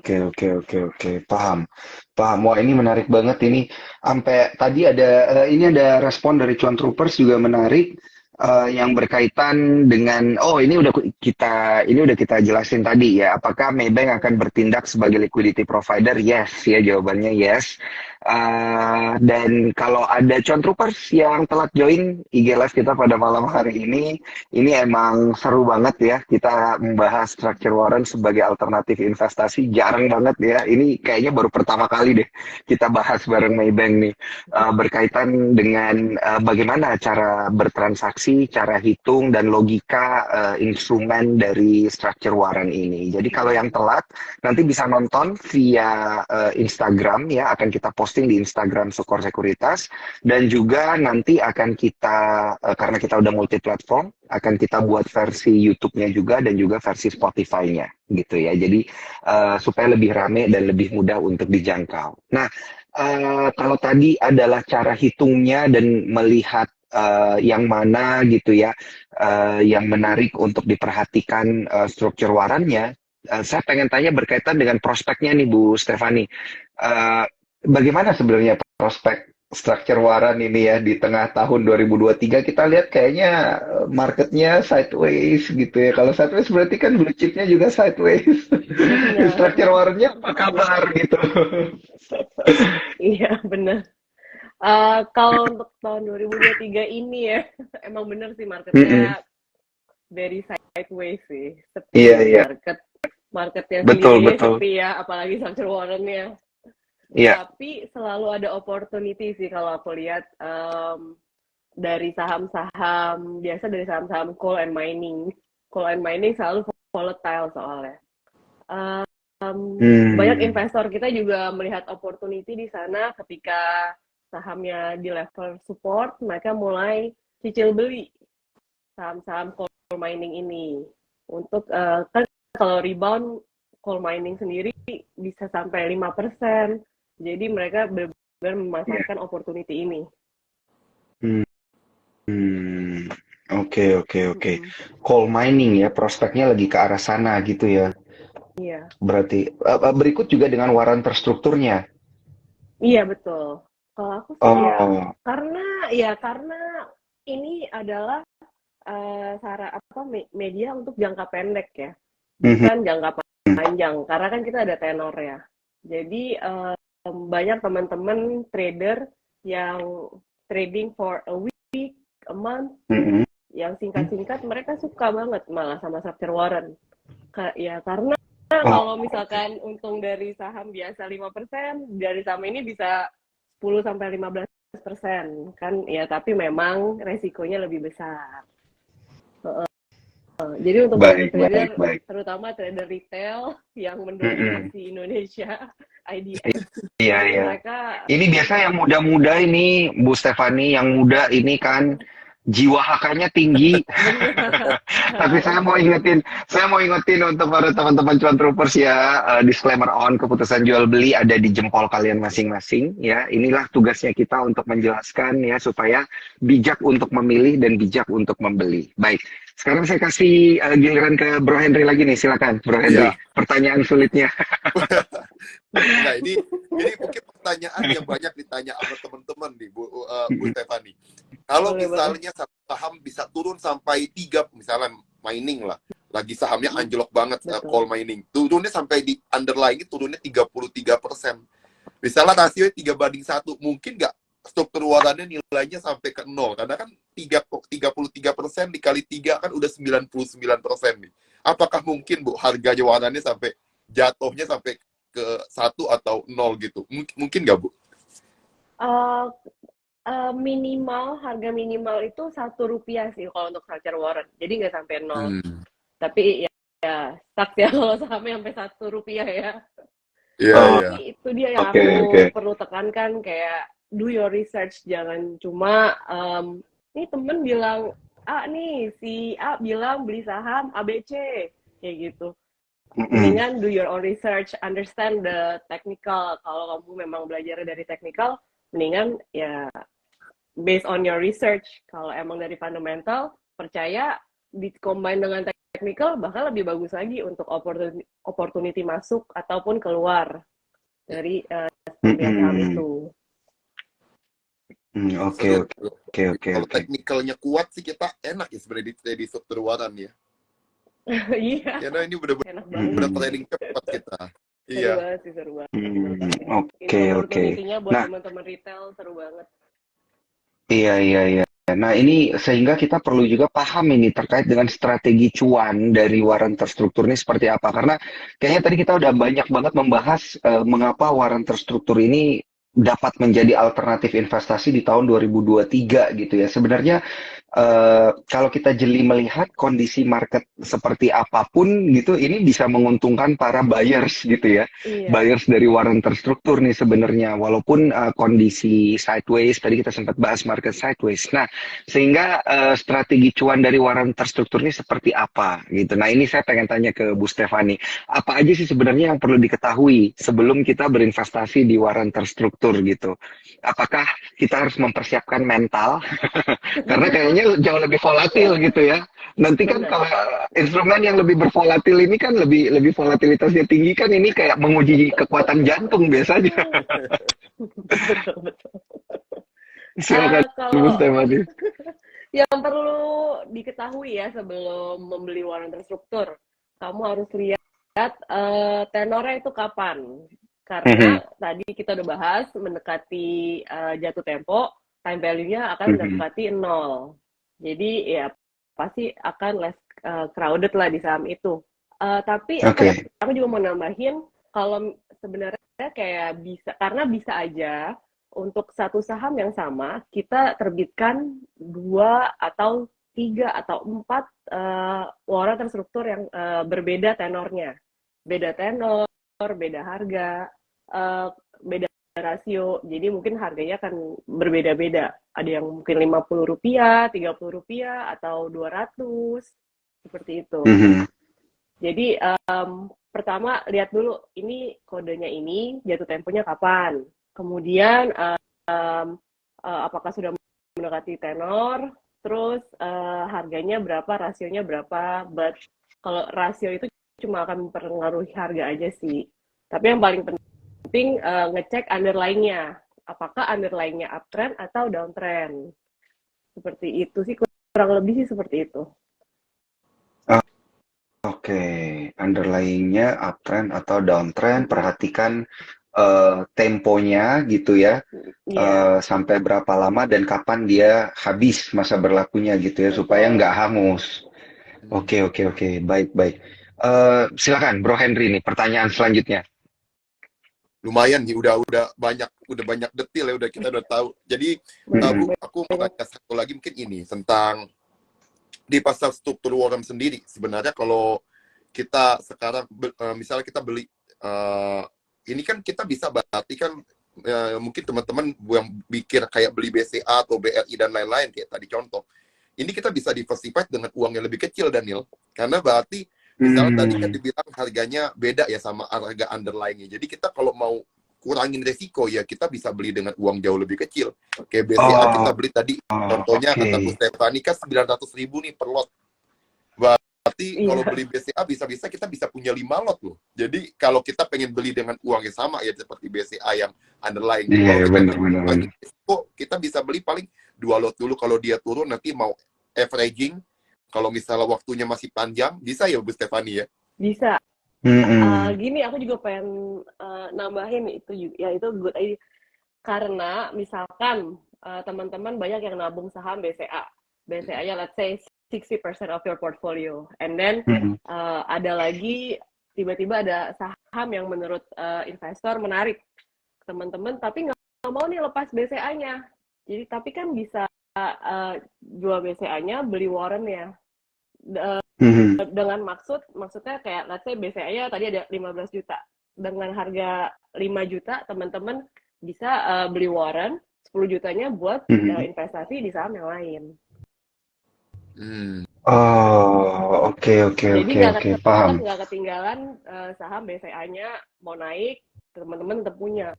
Paham. Wah, ini menarik banget ini. Sampai tadi ada respon dari Cuan Troopers juga menarik, yang berkaitan dengan ini udah kita jelasin tadi ya. Apakah Maybank akan bertindak sebagai liquidity provider? Yes, ya jawabannya yes. Dan kalau ada Cuan Troopers yang telat join IG Live kita pada malam hari ini emang seru banget ya. Kita membahas structure warrant sebagai alternatif investasi. Jarang banget ya. Ini kayaknya baru pertama kali deh kita bahas bareng Maybank nih. Berkaitan dengan bagaimana cara bertransaksi, cara hitung, dan logika instrumen dari structure warrant ini. Jadi kalau yang telat, nanti bisa nonton via Instagram ya, akan kita posting di Instagram Sukor Sekuritas, dan juga nanti akan kita, karena kita udah multi platform, akan kita buat versi YouTube-nya juga dan juga versi Spotify-nya gitu ya. Jadi supaya lebih rame dan lebih mudah untuk dijangkau. Nah, kalau tadi adalah cara hitungnya dan melihat yang mana gitu ya, yang menarik untuk diperhatikan struktur warrant-nya, saya pengen tanya berkaitan dengan prospeknya nih Bu Stefani. Bagaimana sebenarnya prospek structure warrant ini ya di tengah tahun 2023? Kita lihat kayaknya marketnya sideways gitu ya. Kalau sideways berarti kan blue chipnya juga sideways. Structure warrant-nya apa kabar gitu? Iya, benar. Kalau untuk tahun 2023 ini ya, emang bener sih marketnya very sideways sih. Sepi marketnya sendiri sepi ya, apalagi structure warrant-nya. Tapi selalu ada opportunity sih kalau aku lihat dari saham-saham, biasa dari saham-saham coal and mining. Coal and mining selalu volatile soalnya. Banyak investor kita juga melihat opportunity di sana ketika sahamnya di level support, mereka mulai cicil beli saham-saham coal mining ini. Untuk kan kalau rebound coal mining sendiri bisa sampai 5%. Jadi mereka benar-benar memanfaatkan opportunity ini. Oke. Coal mining ya, prospeknya lagi ke arah sana gitu ya. Iya. Berarti berikut juga dengan warrant terstrukturnya. Iya, betul. Kalau aku sih karena ini adalah media untuk jangka pendek ya, bukan jangka panjang. Karena kan kita ada tenor ya. Jadi banyak teman-teman trader yang trading for a week, a month, yang singkat-singkat, mereka suka banget malah sama structure warrant. Karena kalau misalkan untung dari saham biasa 5%, dari saham ini bisa 10 sampai 15% kan ya, tapi memang resikonya lebih besar. Jadi untuk Baik, trader-trader, baik, baik. terutama trader retail yang Mm-mm. mendominasi Indonesia, IDX, Iya, itu iya. mereka Ini biasa yang muda-muda ini, Bu Stefani, yang muda ini kan jiwa HK-nya tinggi. benar. Tapi saya mau ingetin untuk para teman-teman cuan troopers ya, disclaimer on, keputusan jual beli ada di jempol kalian masing-masing ya. Inilah tugasnya kita untuk menjelaskan ya supaya bijak untuk memilih dan bijak untuk membeli. Baik, sekarang saya kasih giliran ke Bro Henry lagi nih, silakan Bro Henry. Iya. Pertanyaan sulitnya. Nah, ini mungkin pertanyaan yang banyak ditanya sama teman-teman nih, Bu Stefani. Kalau Boleh, boleh. misalnya satu saham bisa turun sampai 3, misalnya mining lah, lagi sahamnya anjlok banget, Betul. coal mining, turunnya sampai di underlying turunnya 33%. Misalnya rasionya 3:1, mungkin nggak struktur warannya nilainya sampai ke 0? Karena kan 33% dikali 3 kan udah 99% nih. Apakah mungkin, Bu, harganya warannya sampai jatuhnya sampai ke 1 atau 0 gitu? Mungkin nggak, Bu? Minimal, harga minimal itu Rp1 sih kalau untuk structure warrant. Jadi nggak sampai 0. Tapi ya stuck ya kalau sahamnya sampai Rp1 ya. Iya, iya. Tapi itu dia yang Oke, aku oke. perlu tekankan, kayak do your research. Jangan cuma nih temen bilang si A bilang beli saham ABC kayak gitu. Mendingan do your own research, understand the technical. Kalau kamu memang belajar dari technical, mendingan ya based on your research. Kalau emang dari fundamental, percaya di-combine dengan technical, bahkan lebih bagus lagi untuk opportunity masuk ataupun keluar dari saham itu. Oke. Kalau teknikalnya kuat sih kita enak ya sebenarnya di struktur waran ya. Iya. Karena ini Enak banget. benar trading cepat kita. Seru Iya. banget sih, seru banget. Oke. Opportunity-nya buat Nah, teman-teman retail seru banget. iya. Nah, ini sehingga kita perlu juga paham ini terkait dengan strategi cuan dari waran terstruktur ini seperti apa. Karena kayaknya tadi kita udah banyak banget membahas mengapa waran terstruktur ini dapat menjadi alternatif investasi di tahun 2023 gitu ya. Sebenarnya kalau kita jeli melihat kondisi market seperti apapun gitu, ini bisa menguntungkan para buyers gitu ya. Iya. Buyers dari waran terstruktur nih sebenarnya, walaupun kondisi sideways, tadi kita sempat bahas market sideways. Nah, sehingga strategi cuan dari waran terstruktur ini seperti apa gitu. Nah, ini saya pengen tanya ke Bu Stefani, apa aja sih sebenarnya yang perlu diketahui sebelum kita berinvestasi di waran terstruktur gitu? Apakah kita harus mempersiapkan mental? Karena kayaknya jauh lebih volatil gitu ya. Nanti kan Benar. kalau instrumen yang lebih bervolatil ini kan lebih volatilitasnya tinggi kan, ini kayak menguji kekuatan jantung biasanya. Betul. Silakan Bu Kalau Stefani. yang perlu diketahui ya sebelum membeli waran terstruktur, kamu harus lihat tenornya itu kapan. Karena tadi kita udah bahas mendekati jatuh tempo, time value-nya akan mendekati 0. Jadi ya pasti akan less crowded lah di saham itu. Tapi aku juga mau nambahin, kalau sebenarnya kayak bisa, karena bisa aja untuk satu saham yang sama kita terbitkan 2 atau 3 atau 4 waran terstruktur yang berbeda tenornya. Beda tenor, beda harga, beda rasio, jadi mungkin harganya akan berbeda-beda. Ada yang mungkin Rp50, Rp30, atau 200, seperti itu. Jadi pertama lihat dulu, ini kodenya ini jatuh temponya kapan. Kemudian apakah sudah mendekati tenor, terus harganya berapa, rasionya berapa. But kalau rasio itu cuma akan mempengaruhi harga aja sih. Tapi yang paling penting ngecek underlying-nya. Apakah underlying-nya uptrend atau downtrend. Seperti itu sih, kurang lebih sih seperti itu. Oke, underlying-nya uptrend atau downtrend, perhatikan temponya gitu ya. Sampai berapa lama dan kapan dia habis masa berlakunya gitu ya. Betul. Supaya nggak hangus. Oke, baik. Silakan Bro Henry nih, pertanyaan selanjutnya. lumayan nih, udah banyak detail ya, kita udah tahu. Jadi Bu, aku mau tanya satu lagi mungkin ini tentang di pasar struktur Warren sendiri. Sebenarnya kalau kita sekarang misalnya kita beli ini kan kita bisa berarti kan mungkin teman-teman yang pikir kayak beli BCA atau BRI dan lain-lain kayak tadi contoh. Ini kita bisa diversify dengan uang yang lebih kecil, Daniel. Karena berarti misalnya tadi kan dibilang harganya beda ya sama harga underlying-nya. Jadi kita kalau mau kurangin resiko ya kita bisa beli dengan uang jauh lebih kecil. Kayak BCA kita beli tadi contohnya kata Bu Stefani kan 900.000 nih per lot. Berarti kalau beli BCA bisa-bisa kita bisa punya 5 lot loh. Jadi kalau kita pengen beli dengan uang yang sama ya seperti BCA yang underlying. Kalau kita kita bisa beli paling 2 lot dulu, kalau dia turun nanti mau averaging. Kalau misalnya waktunya masih panjang, bisa ya Bu Stefani ya? Bisa. Gini, aku juga pengen nambahin itu ya, itu good idea. Karena misalkan teman-teman banyak yang nabung saham BCA. BCA-nya let's say 60% of your portfolio. And then ada lagi tiba-tiba ada saham yang menurut investor menarik teman-teman, tapi nggak mau nih lepas BCA-nya. Jadi tapi kan bisa jual BCA-nya, beli warrant-nya. Dengan maksudnya kayak let's say BCA-nya tadi ada 15 juta. Dengan harga 5 juta, teman-teman bisa beli warrant, 10 jutanya buat investasi di saham yang lain. Oke, Jadi paham. nggak ketinggalan saham BCA-nya mau naik, teman-teman tetap punya.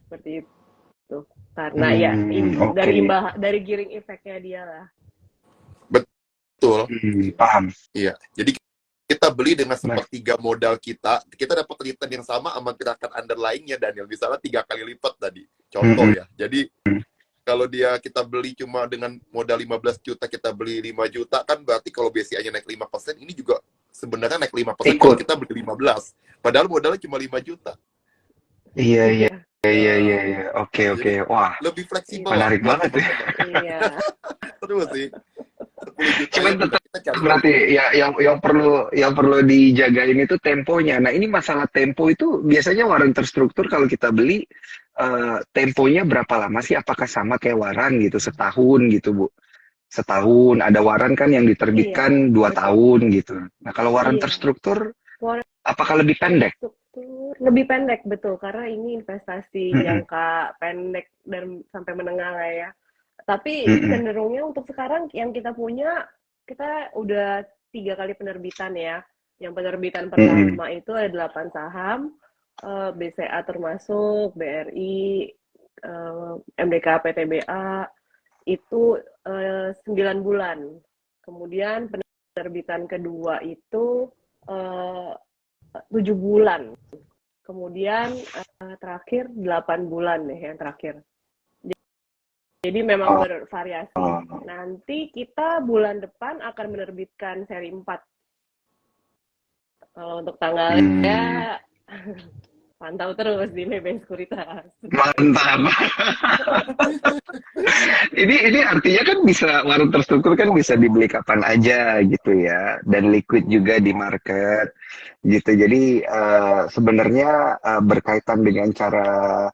Seperti itu. Karena dari gearing efeknya dia lah. Betul. Paham. Iya. Jadi kita beli dengan sepertiga modal kita dapat return yang sama sama gerakan underlying-nya, Daniel. Misalnya 3 kali lipat tadi. Contoh ya. Jadi kalau kita beli cuma dengan modal 15 juta, kita beli 5 juta, kan berarti kalau BCA-nya naik 5%, ini juga sebenarnya naik 5% kalau kita beli 15. Padahal modalnya cuma 5 juta. Iya. Oke. Wah, lebih fleksibel. menarik banget ya. Iya. Terus sih. 10 juta Cuman tetap berarti ya yang perlu dijagain itu temponya. Nah, ini masalah tempo itu biasanya warrant terstruktur kalau kita beli temponya berapa lama sih? Apakah sama kayak warrant gitu, setahun gitu, Bu? Setahun, ada warrant kan yang diterbitkan 2 tahun gitu. Nah, kalau warrant terstruktur apakah lebih pendek? Lebih pendek, betul, karena ini investasi jangka pendek dan sampai menengah lah ya. Tapi cenderungnya untuk sekarang yang kita punya, kita udah 3 kali penerbitan ya. Yang penerbitan pertama itu ada 8 saham, BCA termasuk, BRI, MDK, PTBA, itu 9 bulan. Kemudian penerbitan kedua itu 7 bulan. Kemudian terakhir 8 bulan deh yang terakhir. Jadi memang bervariasi. Nanti kita bulan depan akan menerbitkan seri 4. Kalau untuk tanggalnya pantau terus di Maybank Sekuritas. Mantap. Ini artinya kan bisa warrant terstruktur kan bisa dibeli kapan aja gitu ya, dan liquid juga di market gitu. Jadi sebenarnya berkaitan dengan cara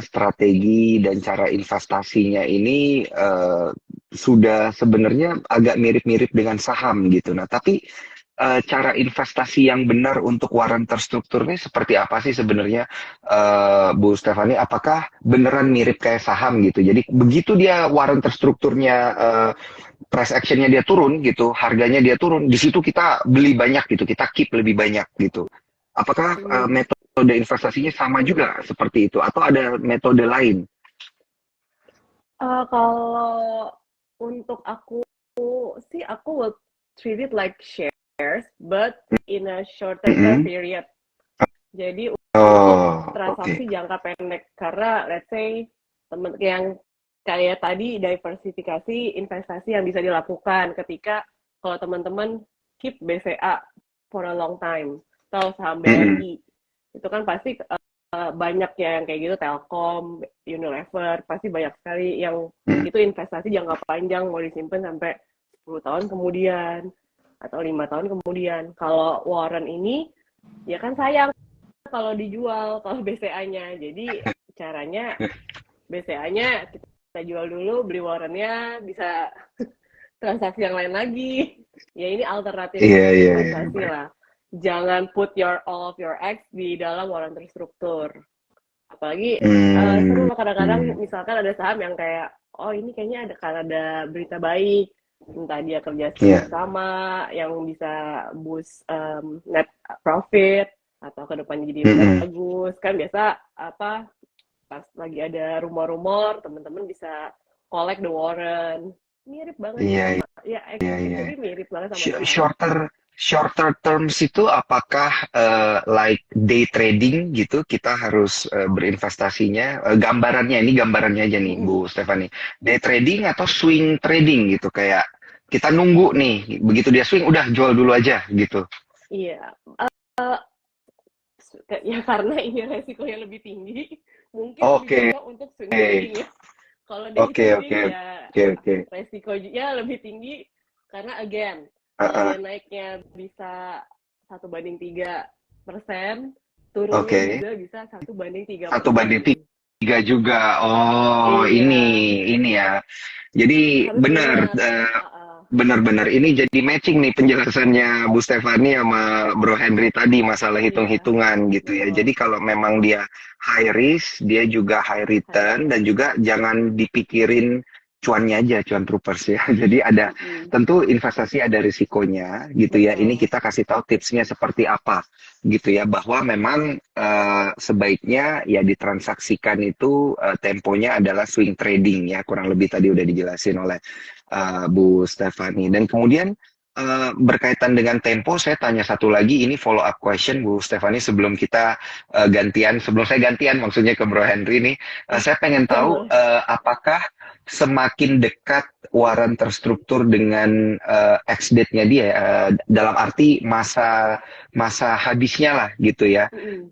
strategi dan cara investasinya ini sudah sebenarnya agak mirip-mirip dengan saham gitu. Nah, tapi cara investasi yang benar untuk warrant terstruktur ini seperti apa sih sebenarnya, Bu Stefani? Apakah beneran mirip kayak saham gitu? Jadi begitu dia warrant terstrukturnya price actionnya dia turun gitu, harganya dia turun, di situ kita beli banyak gitu, kita keep lebih banyak gitu. Apakah metode investasinya sama juga seperti itu atau ada metode lain? Kalau untuk aku sih, aku will treat it like shares, but in a shorter time period. Jadi untuk transaksi jangka pendek, karena let's say teman yang kayak tadi diversifikasi investasi yang bisa dilakukan ketika kalau teman-teman keep BCA for a long time atau saham BRI, itu kan pasti banyak ya yang kayak gitu, Telkom, Unilever, pasti banyak sekali yang itu investasi jangka panjang, mau disimpan sampai 10 tahun kemudian atau 5 tahun kemudian. Kalau warrant ini ya kan sayang, kalau dijual, kalau BCA-nya. Jadi caranya BCA-nya kita jual dulu, beli warrant-nya, bisa transaksi yang lain lagi. Ya ini alternatif Iya, iya, iya. investasi lah. Jangan put all of your eggs di dalam warrant terstruktur. Apalagi seru Hmm, lah kadang-kadang misalkan ada saham yang kayak, oh ini kayaknya ada berita baik, entah dia kerja iya. sama yang bisa boost net profit atau kedepannya jadi Mm-mm. bagus. Kan biasa apa pas lagi ada rumor-rumor teman-teman bisa collect the warrant. Mirip banget sih Iya, sama ya iya, iya. actually mirip banget sama saham. Shorter shorter terms itu apakah like day trading gitu kita harus berinvestasinya gambarannya ini gambarannya aja nih Mm-mm. Bu Stefani. Day trading atau swing trading gitu kayak kita nunggu nih begitu dia swing udah jual dulu aja gitu. Iya. Eh, ya karena ini resikonya lebih tinggi, mungkin lebih Oke. cocok untuk swing trading ya. Kalau day Oke, oke, trading ya oke, oke. resikonya lebih tinggi karena again kalau Ah, dia naiknya bisa 1/3%, turunnya oke. juga bisa 1 banding 1/3%. 3 juga. Oh, Iya, ini ya. Jadi harus benar, ingat. Uh-uh. benar-benar ini jadi matching nih penjelasannya Bu Stefani sama Bro Henry tadi masalah Iya, hitung-hitungan gitu ya. Jadi betul. kalau memang dia high risk, dia juga high High return risk. dan juga jangan dipikirin cuannya aja, cuan troopers ya. Jadi ada Mm-mm. tentu investasi ada risikonya gitu ya. Ini Betul. kita kasih tahu tipsnya seperti apa gitu ya bahwa memang sebaiknya ya ditransaksikan itu temponya adalah swing trading ya kurang lebih tadi udah dijelasin oleh Bu Stefani. Dan kemudian berkaitan dengan tempo, saya tanya satu lagi, ini follow up question Bu Stefani sebelum kita sebelum saya gantian maksudnya ke Bro Henry nih, saya pengen tahu Boleh. apakah semakin dekat waran terstruktur dengan ex date-nya dia, dalam arti masa masa habisnya lah gitu ya, Mm-mm.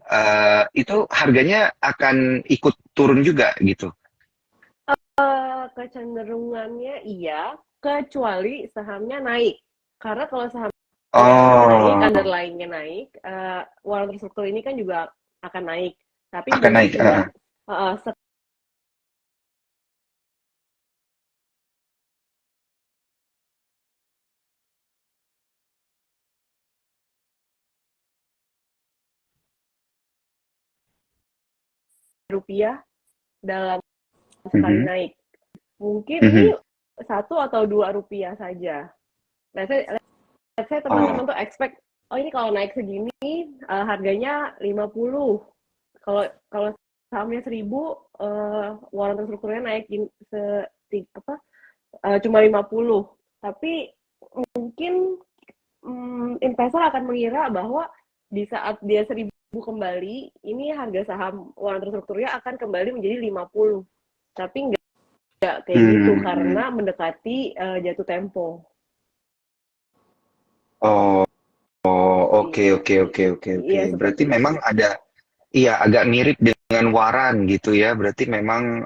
itu harganya akan ikut turun juga gitu. Kecenderungannya iya, kecuali sahamnya naik. Karena kalau sahamnya naik, Oh, underlying-nya naik, walau terstruktur ini kan juga akan naik. Tapi akan mungkin naik. tidak rupiah dalam sekali Mhm, naik. Mungkin ini mhm. 1 atau 2 rupiah saja. Let's say Oh, teman-teman tuh expect, oh ini kalau naik segini, harganya 50. Kalau kalau sahamnya 1.000, waran terstrukturnya naikin apa, cuma 50. Tapi mungkin investor akan mengira bahwa di saat dia 1.000 kembali, ini harga saham waran terstrukturnya akan kembali menjadi 50. Tapi nggak kayak gitu hmm. karena mendekati jatuh tempo. Oh, oh, oke, Iya, oke, oke, oke, oke. iya Berarti seperti itu. memang ada, iya agak mirip dengan waran gitu ya. Berarti memang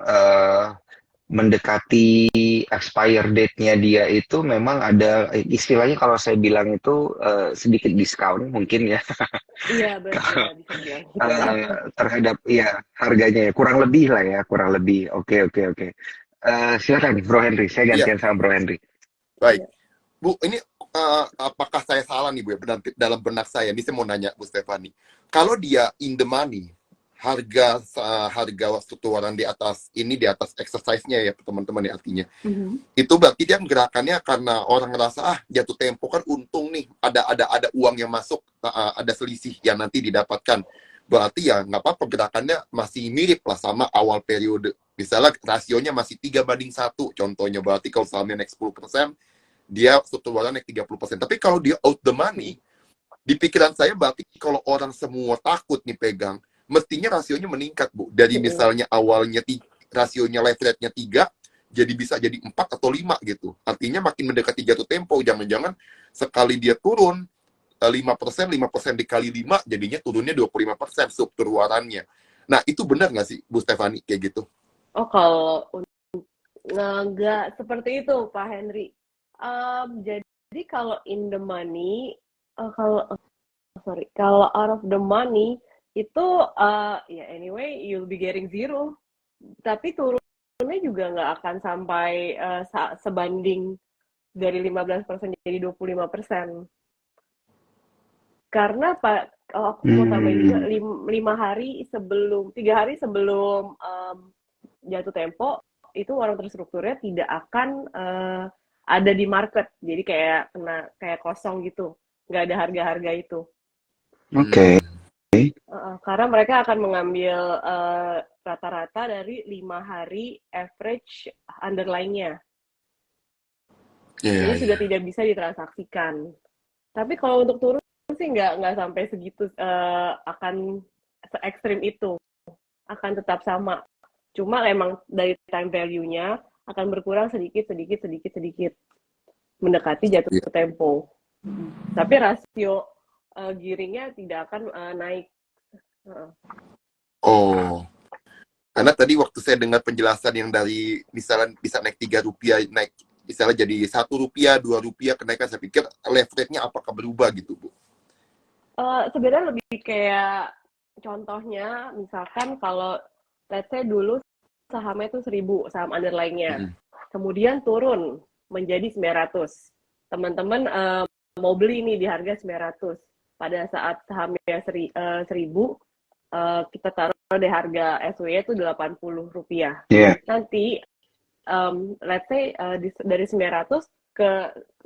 mendekati expire date-nya dia itu memang ada istilahnya kalau saya bilang itu sedikit diskon mungkin ya Iya, ya bisa dibilang gitu. terhadap ya harganya ya kurang lebih lah ya kurang lebih. Oke, oke, oke. Silakan Bro Henry, saya Iya, gantian sama Bro Henry. baik. Iya. Bu, ini apakah saya salah nih Bu ya, dalam benak saya? Ini saya mau nanya Bu Stefani. Kalau dia in the money, harga struktur waran di atas ini di atas exercise-nya ya teman-teman ya artinya. Mhm. Itu berarti dia gerakannya karena orang ngerasa jatuh tempo kan untung nih ada uang yang masuk, ada selisih yang nanti didapatkan. Berarti ya nggak apa-apa gerakannya masih mirip lah sama awal periode. Misalnya rasionya masih 3/1 contohnya, berarti kalau sahamnya naik 10%, dia struktur waran naik 30%. Tapi kalau dia out the money, di pikiran saya berarti kalau orang semua takut nih pegang, mestinya rasionya meningkat, Bu. Dari Mhm. misalnya awalnya rasionya leverage-nya 3, jadi bisa jadi 4 atau 5 gitu. Artinya makin mendekati jatuh tempo, jangan-jangan sekali dia turun 5%, 5% dikali 5, jadinya turunnya 25% struktur warannya. Nah, itu benar nggak sih, Bu Stefani, kayak gitu? Oh, kalau nggak seperti itu, Pak Henry. Jadi kalau in the money, kalau sorry, kalau out of the money itu ya anyway you'll be getting zero. Tapi turunnya juga nggak akan sampai sebanding dari 15% jadi 25%. Karena aku mau tambahin juga 3 hari sebelum jatuh tempo itu warung terstrukturnya tidak akan ada di market, jadi kayak kosong gitu, nggak ada harga-harga itu. Oke. Karena mereka akan mengambil rata-rata dari 5 hari average underlying-nya. Jadi sudah tidak bisa ditransaksikan. Tapi kalau untuk turun sih nggak sampai segitu, akan se-ekstrim itu, akan tetap sama. Cuma emang dari time value-nya akan berkurang sedikit, mendekati jatuh tempo. Tapi rasio gearingnya tidak akan naik. Oh, karena tadi waktu saya dengar penjelasan yang dari misalnya bisa naik Rp3, naik misalnya jadi Rp1, Rp2 kenaikan, saya pikir leverage-nya apakah berubah gitu, Bu? Sebenarnya lebih kayak contohnya, misalkan kalau let's say dulu sahamnya itu 1.000 saham underlying-nya, kemudian turun menjadi 900. Teman-teman mau beli nih di harga 900. Pada saat sahamnya 1.000, kita taruh di harga SW itu Rp80. Nanti let's say dari 900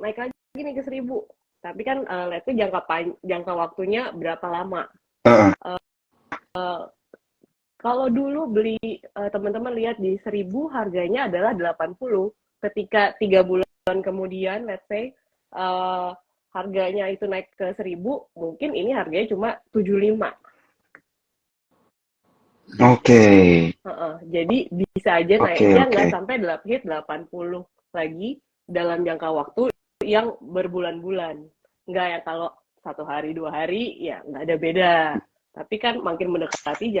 naik lagi nih ke 1.000. Tapi kan let's say jangka waktunya berapa lama. Kalau dulu beli, teman-teman lihat di 1.000 harganya adalah 80. Ketika 3 bulan kemudian let's say harganya itu naik ke 1.000, mungkin ini harganya cuma 75. Jadi bisa aja naiknya nggak sampai hit 80 lagi dalam jangka waktu yang berbulan-bulan. Nggak ya kalau 1 hari 2 hari ya nggak ada beda. Tapi kan makin mendekati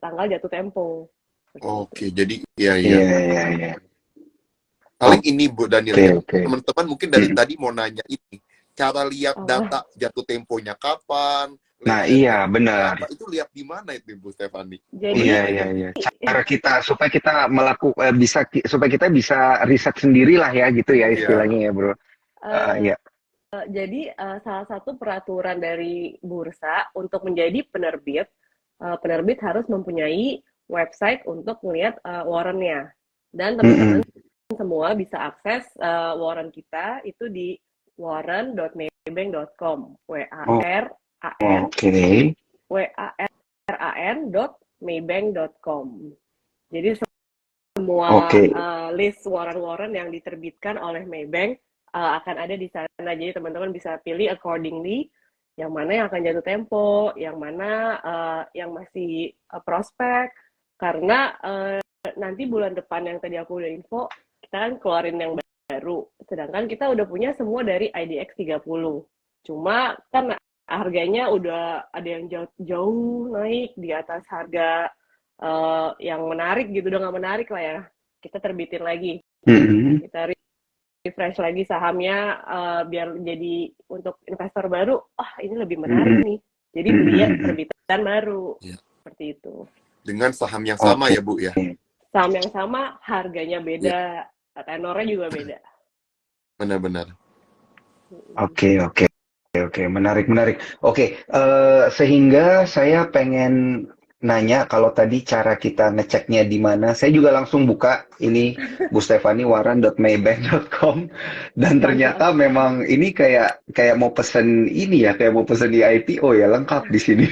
tanggal jatuh tempo. Jadi iya. Paling ini Bu Daniel, teman-teman mungkin dari tadi mau nanya ini, cara lihat data jatuh temponya kapan? Nah, iya benar. Itu lihat di mana itu Bu Stefani? Iya. Cara kita supaya kita supaya kita bisa riset sendiri lah ya gitu ya istilahnya ya, Bro. Iya. Jadi salah satu peraturan dari bursa untuk menjadi penerbit, penerbit harus mempunyai website untuk melihat warrant-nya. Dan teman-teman semua bisa akses warrant kita itu di warrant.maybank.com. warran.maybank.com. Jadi semua list warrant-warrant yang diterbitkan oleh Maybank akan ada di sana. Jadi teman-teman bisa pilih accordingly yang mana yang akan jatuh tempo, yang mana yang masih prospek. Karena nanti bulan depan yang tadi aku udah info, kita kan keluarin yang baru. Sedangkan kita udah punya semua dari IDX 30. Cuma kan harganya udah ada yang jauh naik di atas harga yang menarik gitu, udah nggak menarik lah ya. Kita terbitin lagi. Kita refresh lagi sahamnya biar jadi untuk investor baru, ini lebih menarik nih. Jadi beli terbitan baru. Seperti itu. Dengan saham yang sama ya Bu ya? Saham yang sama, harganya beda, tenornya juga beda. Benar-benar. Oke, menarik. Oke, sehingga saya pengen nanya kalau tadi cara kita ngeceknya di mana. Saya juga langsung buka ini Bu Stefani warrant.maybank.com dan ternyata memang ini kayak mau pesen ini ya, kayak mau pesen di IPO ya, lengkap di sini.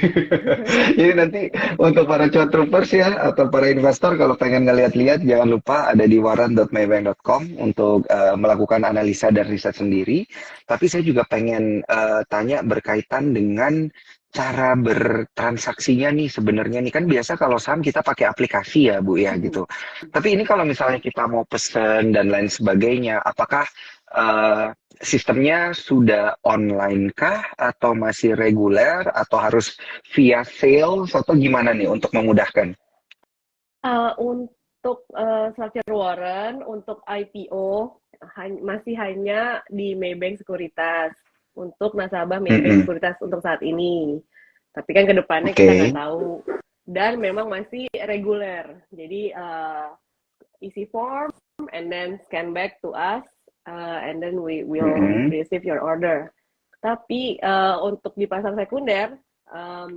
Jadi nanti untuk para cuan troopers ya atau para investor kalau pengen ngeliat-liat jangan lupa ada di warrant.maybank.com untuk melakukan analisa dan riset sendiri. Tapi saya juga pengen tanya berkaitan dengan cara bertransaksinya nih sebenarnya nih, kan biasa kalau saham kita pakai aplikasi ya Bu ya gitu. Tapi ini kalau misalnya kita mau pesen dan lain sebagainya, apakah sistemnya sudah online kah atau masih reguler atau harus via sales atau gimana nih untuk memudahkan? Untuk structure warrant untuk IPO masih hanya di Maybank Sekuritas untuk nasabah Maybank Sekuritas untuk saat ini. Tapi kan ke depannya kita nggak Oke. tahu. Dan memang masih reguler. Jadi isi form and then scan back to us and then we will Mm-mm. receive your order. Tapi untuk di pasar sekunder,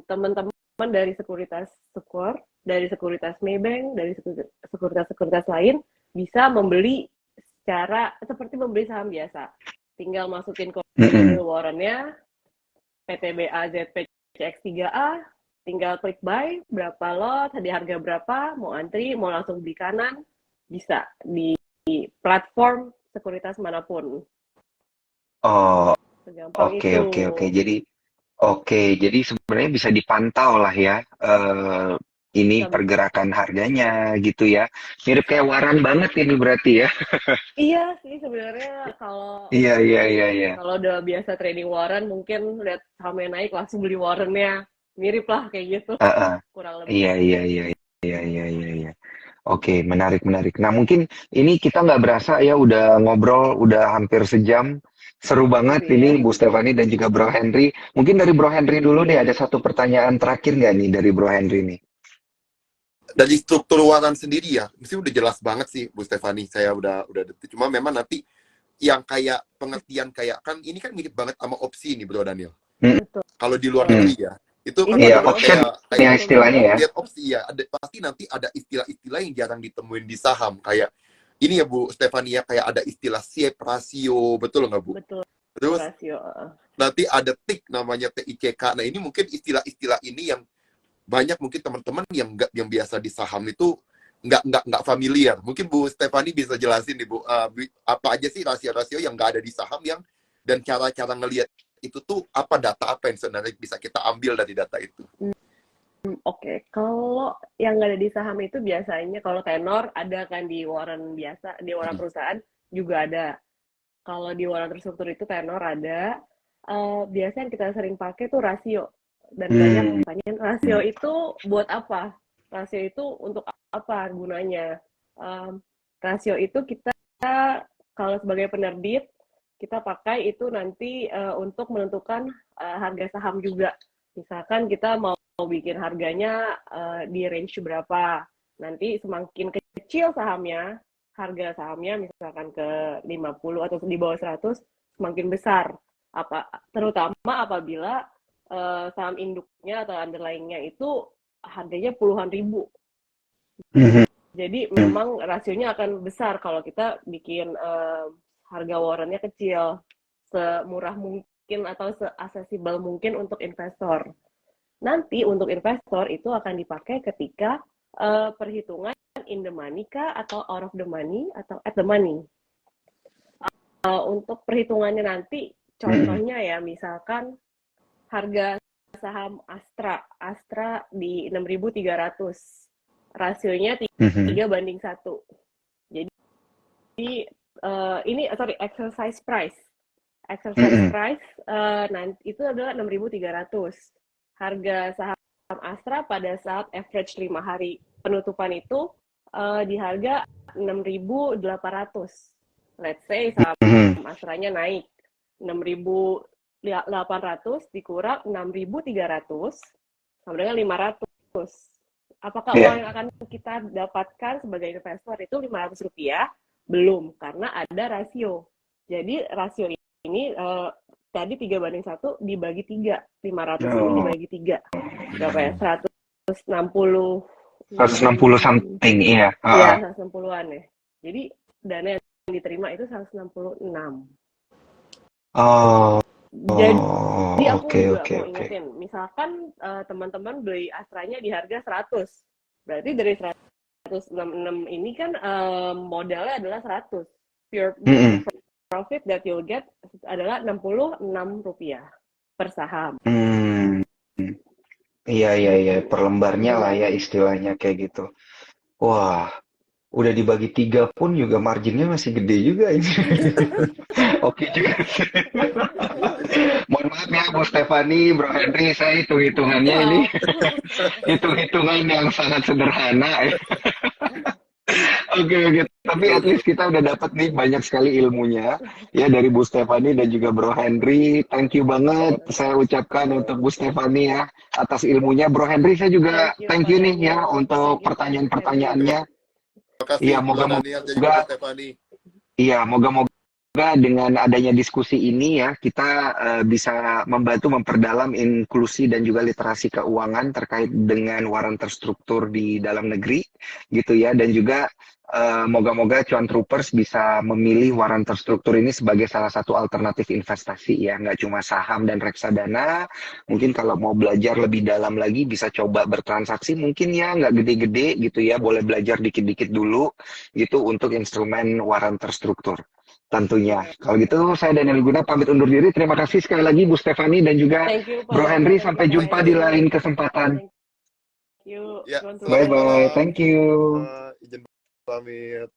teman-teman dari sekuritas Sukor, dari sekuritas Maybank, dari sekuritas-sekuritas lain bisa membeli secara seperti membeli saham biasa. Tinggal masukin kode Mm-mm. warrant-nya, PTBA ZPCX3A, tinggal klik buy, berapa lot, di harga berapa, mau antri, mau langsung beli kanan, bisa di platform sekuritas manapun. Oh, Segampang oke itu. oke oke. Jadi sebenarnya bisa dipantau lah ya ini Bisa- pergerakan harganya gitu ya. Mirip kayak waran banget ini berarti ya. Iya sih sebenarnya kalau Iya. kalau udah biasa trading warrant mungkin lihat sahamnya naik langsung beli warrantnya. Mirip lah kayak gitu, Heeh. kurang Iya lebih. iya. Oke, menarik menarik. Nah, mungkin ini kita nggak berasa ya udah ngobrol udah hampir sejam. Seru banget Iya. ini Bu Stefani dan juga Bro Henry. Mungkin dari Bro Henry dulu deh ada satu pertanyaan terakhir nggak nih dari Bro Henry nih? Dari struktur waran sendiri ya, mesti udah jelas banget sih Bu Stefani. Saya udah detik. Cuma memang nanti yang kayak pengertian kayak kan ini kan mirip banget sama opsi nih Bro Daniel. Hmm, Betul. Kalau di luar hmm. negeri ya, itu kan Ini Iya, benar-benar option kayak ya istilahnya ya. lihat opsi ya. Pasti nanti ada istilah-istilah yang jarang ditemuin di saham kayak ini ya Bu Stefani ya, kayak ada istilah shape ratio, betul nggak Bu? Betul Terus rasio. nanti ada TIC namanya TICK. Nah ini mungkin istilah-istilah ini yang banyak mungkin teman-teman yang biasa di saham itu nggak familiar. Mungkin Bu Stefani bisa jelasin nih Bu, apa aja sih rasio-rasio yang nggak ada di saham yang dan cara-cara ngelihat itu tuh apa data apa yang sebenarnya bisa kita ambil dari data itu. Oke, kalau yang nggak ada di saham itu biasanya kalau tenor ada kan di warrant biasa, di warrant perusahaan juga ada. Kalau di warrant terstruktur itu tenor ada. Biasanya yang kita sering pakai tuh rasio. Dan banyak Hmm. pertanyaan, rasio itu buat apa? Rasio itu untuk apa gunanya? Rasio itu kita kalau sebagai penerbit kita pakai itu nanti untuk menentukan harga saham juga. Misalkan kita mau bikin harganya di range berapa. Nanti semakin kecil sahamnya, harga sahamnya misalkan ke 50 atau di bawah 100, semakin besar. Terutama apabila saham induknya atau underlying-nya itu harganya puluhan ribu. Mhm. Jadi memang rasionya akan besar kalau kita bikin harga warrant-nya kecil, semurah mungkin atau se-accessible mungkin untuk investor. Nanti untuk investor itu akan dipakai ketika perhitungan in the money kah atau out of the money atau at the money. Untuk perhitungannya nanti contohnya ya misalkan harga saham Astra di 6.300, rasionya 3:1. Jadi ini exercise price nanti itu adalah 6.300. Harga saham Astra pada saat average 5 hari penutupan itu di harga 6.800. Let's say saham Astranya naik 6.800 dikurang 6.300 sama dengan 500. Apakah uang yang akan kita dapatkan sebagai investor itu Rp500? Belum, karena ada rasio. Jadi rasio ini tadi 3:1 dibagi 3. 500 ini dibagi 3. Berapa ya? 160 something, iya. Iya, 160-an ya. Jadi dana yang diterima itu 166. Oh. Jadi aku juga Oke. mau ingetin, misalkan teman-teman beli Astranya di harga 100, berarti dari 166 ini kan modalnya adalah 100. Pure profit that you'll get adalah Rp66 per saham. Iya, per lembarnya lah ya istilahnya kayak gitu. Wah, udah dibagi 3 pun juga marginnya masih gede juga ini. Oke juga. Mohon maaf ya Bu Stefani, Bro Henry, saya hitung-hitungannya ini hitung-hitungan yang sangat sederhana. Oke. Tapi at least kita udah dapat nih banyak sekali ilmunya ya dari Bu Stefani dan juga Bro Henry. Thank you banget saya ucapkan untuk Bu Stefani ya atas ilmunya. Bro Henry saya juga thank you nih ya untuk pertanyaan-pertanyaannya. Terima kasih Iya, Bro Daniel dan juga Bu Stefani. Iya, moga-moga dengan adanya diskusi ini ya kita bisa membantu memperdalam inklusi dan juga literasi keuangan terkait dengan waran terstruktur di dalam negeri gitu ya, dan juga moga-moga cuan troopers bisa memilih waran terstruktur ini sebagai salah satu alternatif investasi ya, nggak cuma saham dan reksadana. Mungkin kalau mau belajar lebih dalam lagi bisa coba bertransaksi, mungkin ya nggak gede-gede gitu ya, boleh belajar dikit-dikit dulu gitu untuk instrumen waran terstruktur. Tentunya. Kalau gitu, saya Daniel Guna pamit undur diri. Terima kasih sekali lagi Bu Stefani dan juga Thank you, Bro Pak. Henry. Thank Sampai you, jumpa Pak di Henry. lain kesempatan. Thank you. Ya, Cuan selamat Bye-bye. malam. Thank you. Izin pamit.